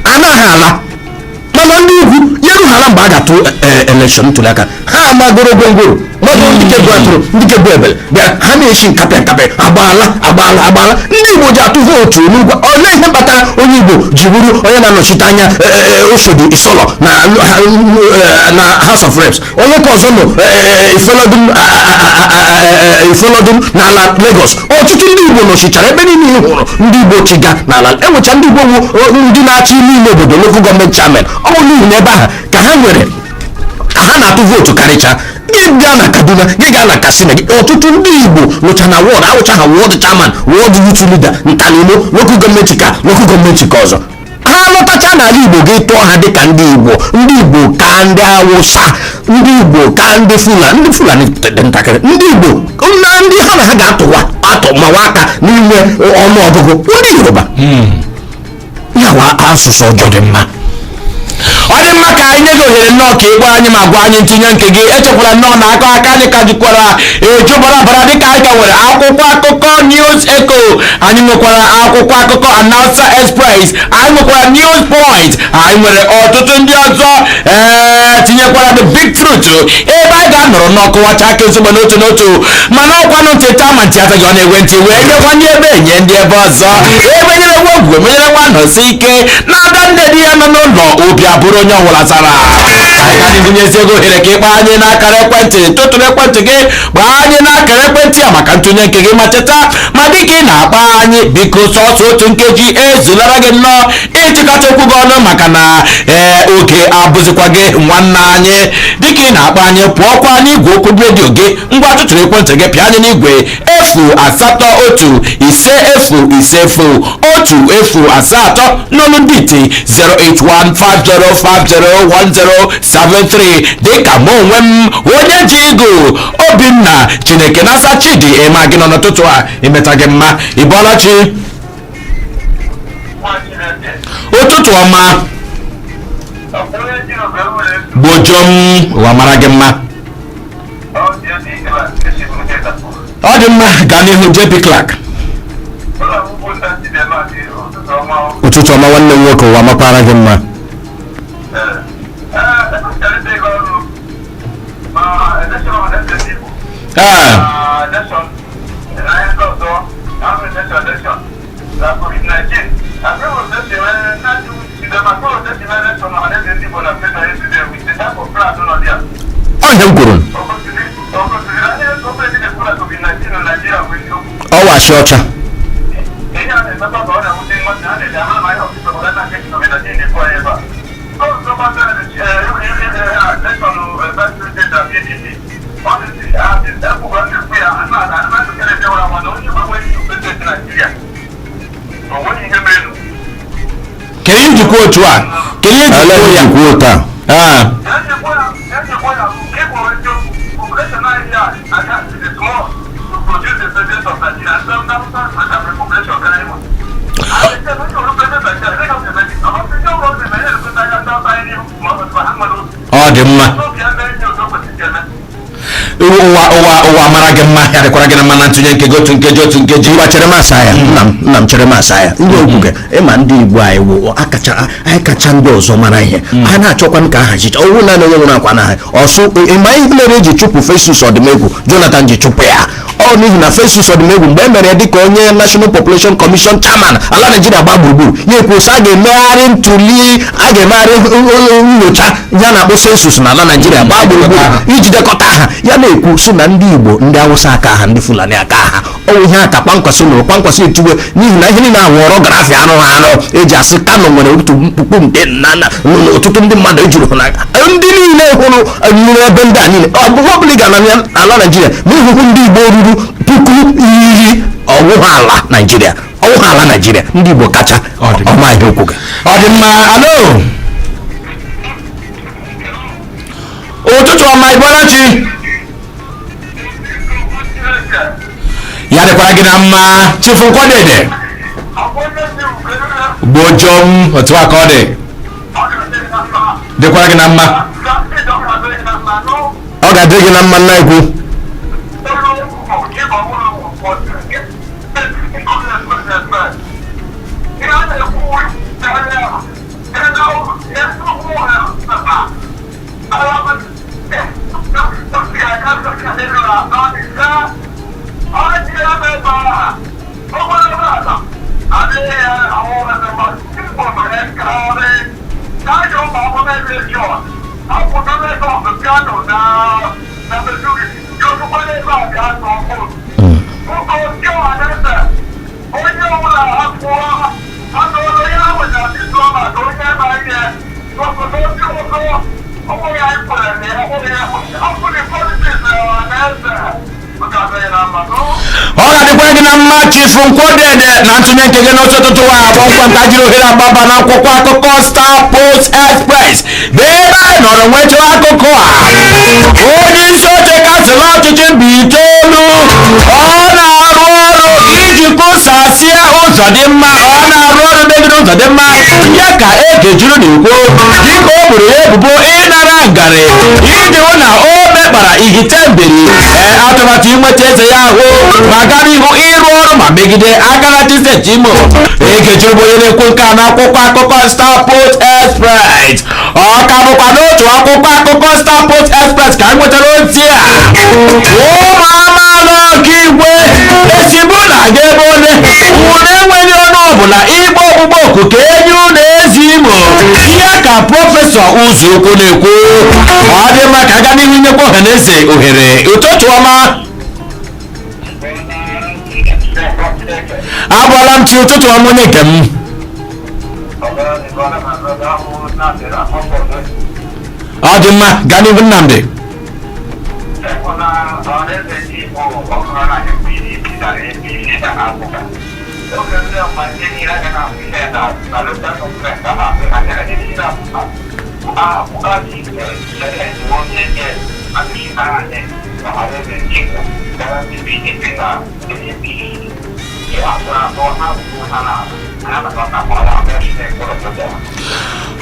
anaghị ala mana ndị ugwu yeru hala mgbe a ga-atụ elekshọn ntuli aka ha amagoro gwongworo mmadụ ndị kebu atụrụ ndị kebu ebele bịara ha na-eshi nkapị agbaala ndị Igbo ji atụ vootu n'ugwu olee ihe kpatara onye Igbo ji bụrụ onye na-anọchite anya Oshodi Isolo na House of Reps onye ka ọzọ nọ ifelodum n'ala Lagos ọtụtụ ndị Igbo nọchichara ebe niile hụrụ ndị Igbo chiga n'ala enwecha ndị Igbo ndị na-achị n'ime obodo local gọọmenti chairman ọ bụ n'ihi na ebe ahụ ka ha na-atụ vootu karịcha gị gaa na Kaduna gị gaa na Katsina ọtụtụ ndị Igbo nụcha na wọd awụcha ha wọd chairman wọd youth leader ntanimo local gọọmenti ka ọzọ ha lọtacha n'ala Igbo gị tụọ ha dịka ndị Igbo ka ndị Awụsa ndị Igbo ka ndị Fulani dị ntakịrị ndị Igbo na ndị ha na ha ga-atụmawa aka n'ime ọnụọgụgụ ndị Yoruba yawa asụsụ ọjọọ dị mma ọ dị mma ka anyị nye gị ohere nnọọ ka ịgwa anyị ma gwa anyị ntinye nke gị echekwala nnọọ na aka anyị ka jikwara eju barabara dịka anyị ka nwere akwụkwọ akụkọ News Echo anyị nwekwara akwụkwọ akụkọ Announcer Express anyị nwekwara News Point anyị nwere ọtụtụ ndị ọzọ tinyekwara The Big Truth ebe anyị ga-anọrọ n'ọkụwacha aka ezigbo n'otu n'otu mana ọkwanụ ntị taa ma ntị ata gị ọ na-enwe ntị wee nyekwa ndị ebe enye ndị ebe ọzọ ebe nyere nwa ogwu emenyere nwa nọsi ike na-ada nne di ya nọ n'ụlọ obi abụrụ onye ọwụla zara anyị ka dịgụnyezi ego ohere ka ịkpa anyị n'akara ekwentị tụtụrụ ekwentị gị gbaa anyị n'akara ekwentị a maka ntụnye nke gị ma cheta ma dịka ị na-akpa anyị biko sọsọ otu nkeji ezulara gị nnọọ ịchịkọta okwu gị ọnụ maka na oge abụzikwa gị nwanne anyị dịka ị na-akpa anyị pụọkwa n'igwe okwu redio gị ngwa tụtụrụ ekwentị gị pịa anyị n'igwe 0815050 n'olu ndị iti 08150501073 dịka mụ onwe m onye ji ego Obinna Chineke na-asa Chidi ịma gị nọ n'ụtụtụ a imeta gị mma ịbọọla chi ụtụtụ ọma gbojom ụwa mara gị mma ọ dị mma gaa n'ihu JP Clark ụtụtụ ọma nwanne m nwoke ụwa makwara gị mma ọhịa kwuru ọwashi ọcha kedu njikwa otu a kedu njikwa otu a ọ dị mma ụwa mara gị mma ya dịkwara gị na mma na ntụnye nkeji otu nkeji ngwa chere masa ya nna m chere masa ya ndị ogwuge ịma ndị Igbo anyị wụ anyị kacha ndị ọzọ mara ihe ha na-achọkwa ka ahazicha ọwụ na onye nwere akwa na ha ọsụ ịma ihe mere eji chụpụ Festus Odimegwu Jonathan ji chụpụ ya ọ n'ihi na Festus Odimegwu mgbe e mere dịka onye National Population Commission chairman ala Nigeria gba gburugburu ya ekwusa a ga-emegharị nyocha ya na-akpọ census na ala Nigeria gba gburugburu iji dekọta aha ya na-ekwu so na ndị Igbo ndị Awụsa aka ha ndị Fulani aka ha ọwụ ihe aka kpamkwasị etuwe n'ihi na ihe niile ahụọrọ grafia anụ eji asị Kano nwere otu mkpukpu nke ọtụtụ ndị mmadụ ejuru hụ n'aka ndị niile hụrụ ebe ndị a niile ọ bụghị ọbụla ị ga na ala Nigeria ma ịhụhụ ndị Igbo ruru puku iri ọwụwa ala Nigeria ndị Igbo kacha ọma ihe okwu gị ọ dị mma alo ụtụtụ ọma Ibolachi ya dịkwara gị na mma Chifu Nkwadede Gbojom otu aka ọ dị dịkwara gị na mma ọ ga-adị gị na mma nna ikwu ọ ga-adịkwa gị na mma Chifu Nkwadede na ntụnye nke gị n'otu ụtụtụ wa akpọkwa nka jiri ohere agbaba na akwụkwọ akụkọ Star Post Express bụ ebe anyị nọrọ nwetụ akụkọ a onye isi oche kansụl ọchịchị mba itoolu ọ na-arụ ọrụ iji kụsasịa ụzọ dị mma ọ na-arụ ọrụ megide ụzọ dị mma ya ka Ekejuru na-ekwu dịka o buru ya ebubo ịnara ngarị iji hụ na o mekpara ihitemberi atụmatụ inweta eze ya ahụ ma gara ihu ịrụ ọrụ ma megide Agarachi steeti Imo. Ekejuru bụ onye na-ekwu nke a n'akwụkwọ akụkọ Star Post Express ọ ka bụkwa n'otu akwụkwọ akụkọ Star Post Express ka anyị nwetara ozi a ụmụ amaala ọkaigwe esibu na aga ebe ole unu enweghị ọnụ ọbụla ịgba ọgbụgbọ oku ka enye unu ezi Imo ihe ka prọfesọ Ụzọukwu na-ekwu ọ dị mma ka aga n'ihu nyekwa ọhaneze ohere ụtụtụ ọma abụọla m chi ụtụtụ ọma onye nke m ọ dị mma gaa n'ihu Nnamdị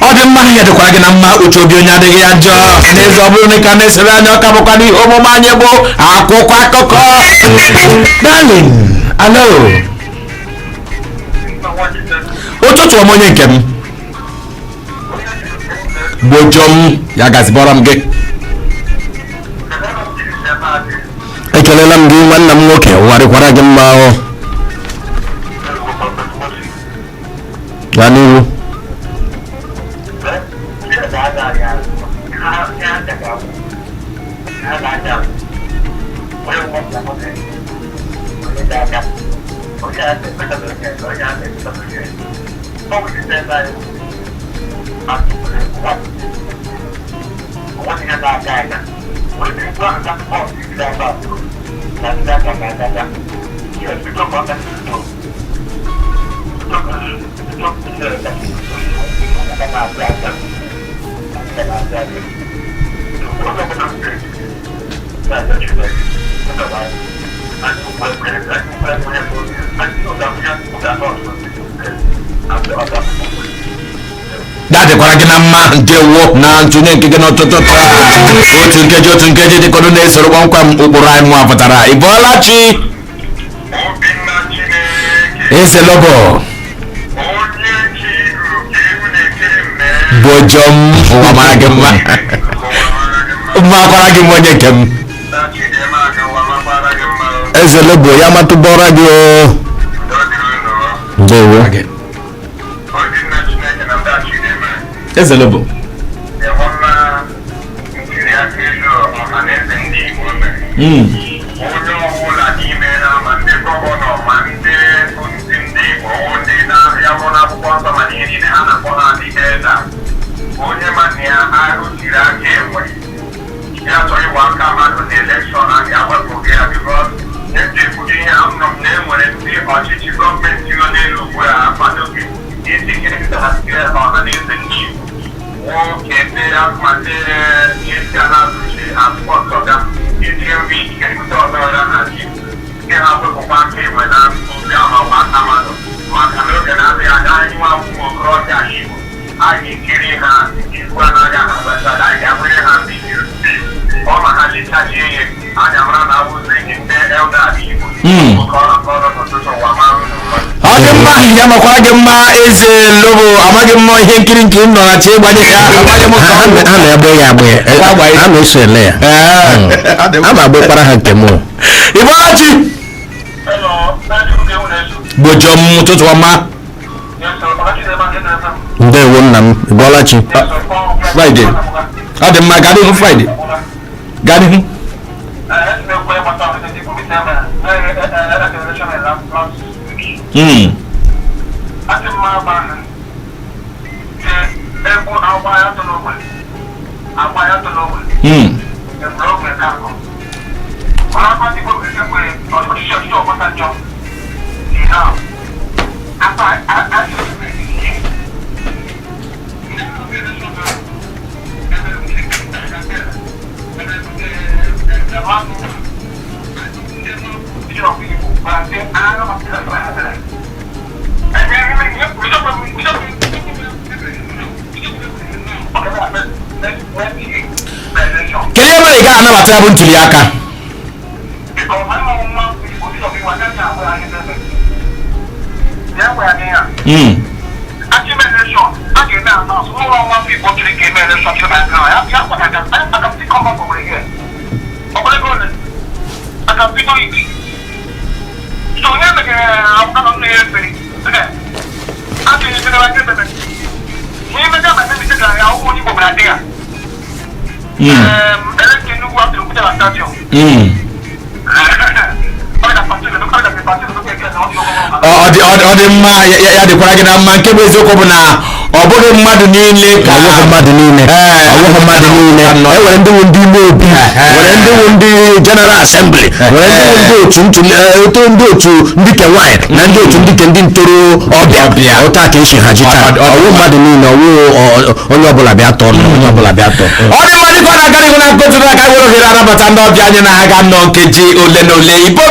ọ dị mma ya dịkwara gị na mma uche obi onye adịghị ya njọ n'ezi ọ bụrụ na ka na-esere anya ọka bụkwa n'ihe omume anyị bụ akwụkwọ akụkọ darling alo ụtụtụ ọma onye nke m Gbojom ya gazibọrọ m gị ekelela m gị nwanna m nwoke ụgharịkwara gị mma ahụ Naniru. Date kwa kina mma ndewo na ntune nkeke n'ọtụtụ otu nkeji dị kono na-esoro nkwa ụkpụrụ anyị mụ apụtara Ibolachi Ezelobo Bojom ụwa mara gị mma akwara gị mma onye nke m Ezelobo ya matụbọra gị ndewo Ezelobo ya makwara gị mma Ezelobo amaghị mma ihe nkiri nke nọ na chi gbanye ya a na-egbe ya agba a na-eso ele ya a na-agbekwara ha nke m Ibolachi Bojom ụtụtụ ọma ndewo nna m Ibolachi Friday ọ dị mma gaa n'ihu Friday gaa n'ihu Kedu ebe ị ga-anabata ya bụ ntuli aka? Ọ dị mma ya dịkwara gị na mma nke bụ eziokwu bụ na ọ bụghị mmadụ niile ka ọwụghị mmadụ niile enwere ndị wu ndị ime obi nwere ndị wu ndị General Assembly nwere ndị wu ndị otu ndị ke nwanyị na ndị otu ndị ke ndị ntoro ọbịa ụta ka esi haji taa ọwụ mmadụ niile ọwụ onye ọbụla bịa tọọ onye ọbụla bịa tọọ ọ dị mma dịka ọ na-aga n'ihu na nkotụrụ aka were ohere anabata ndị ọbịa anyị na-aga nnọọ nkeji ole na ole Igbo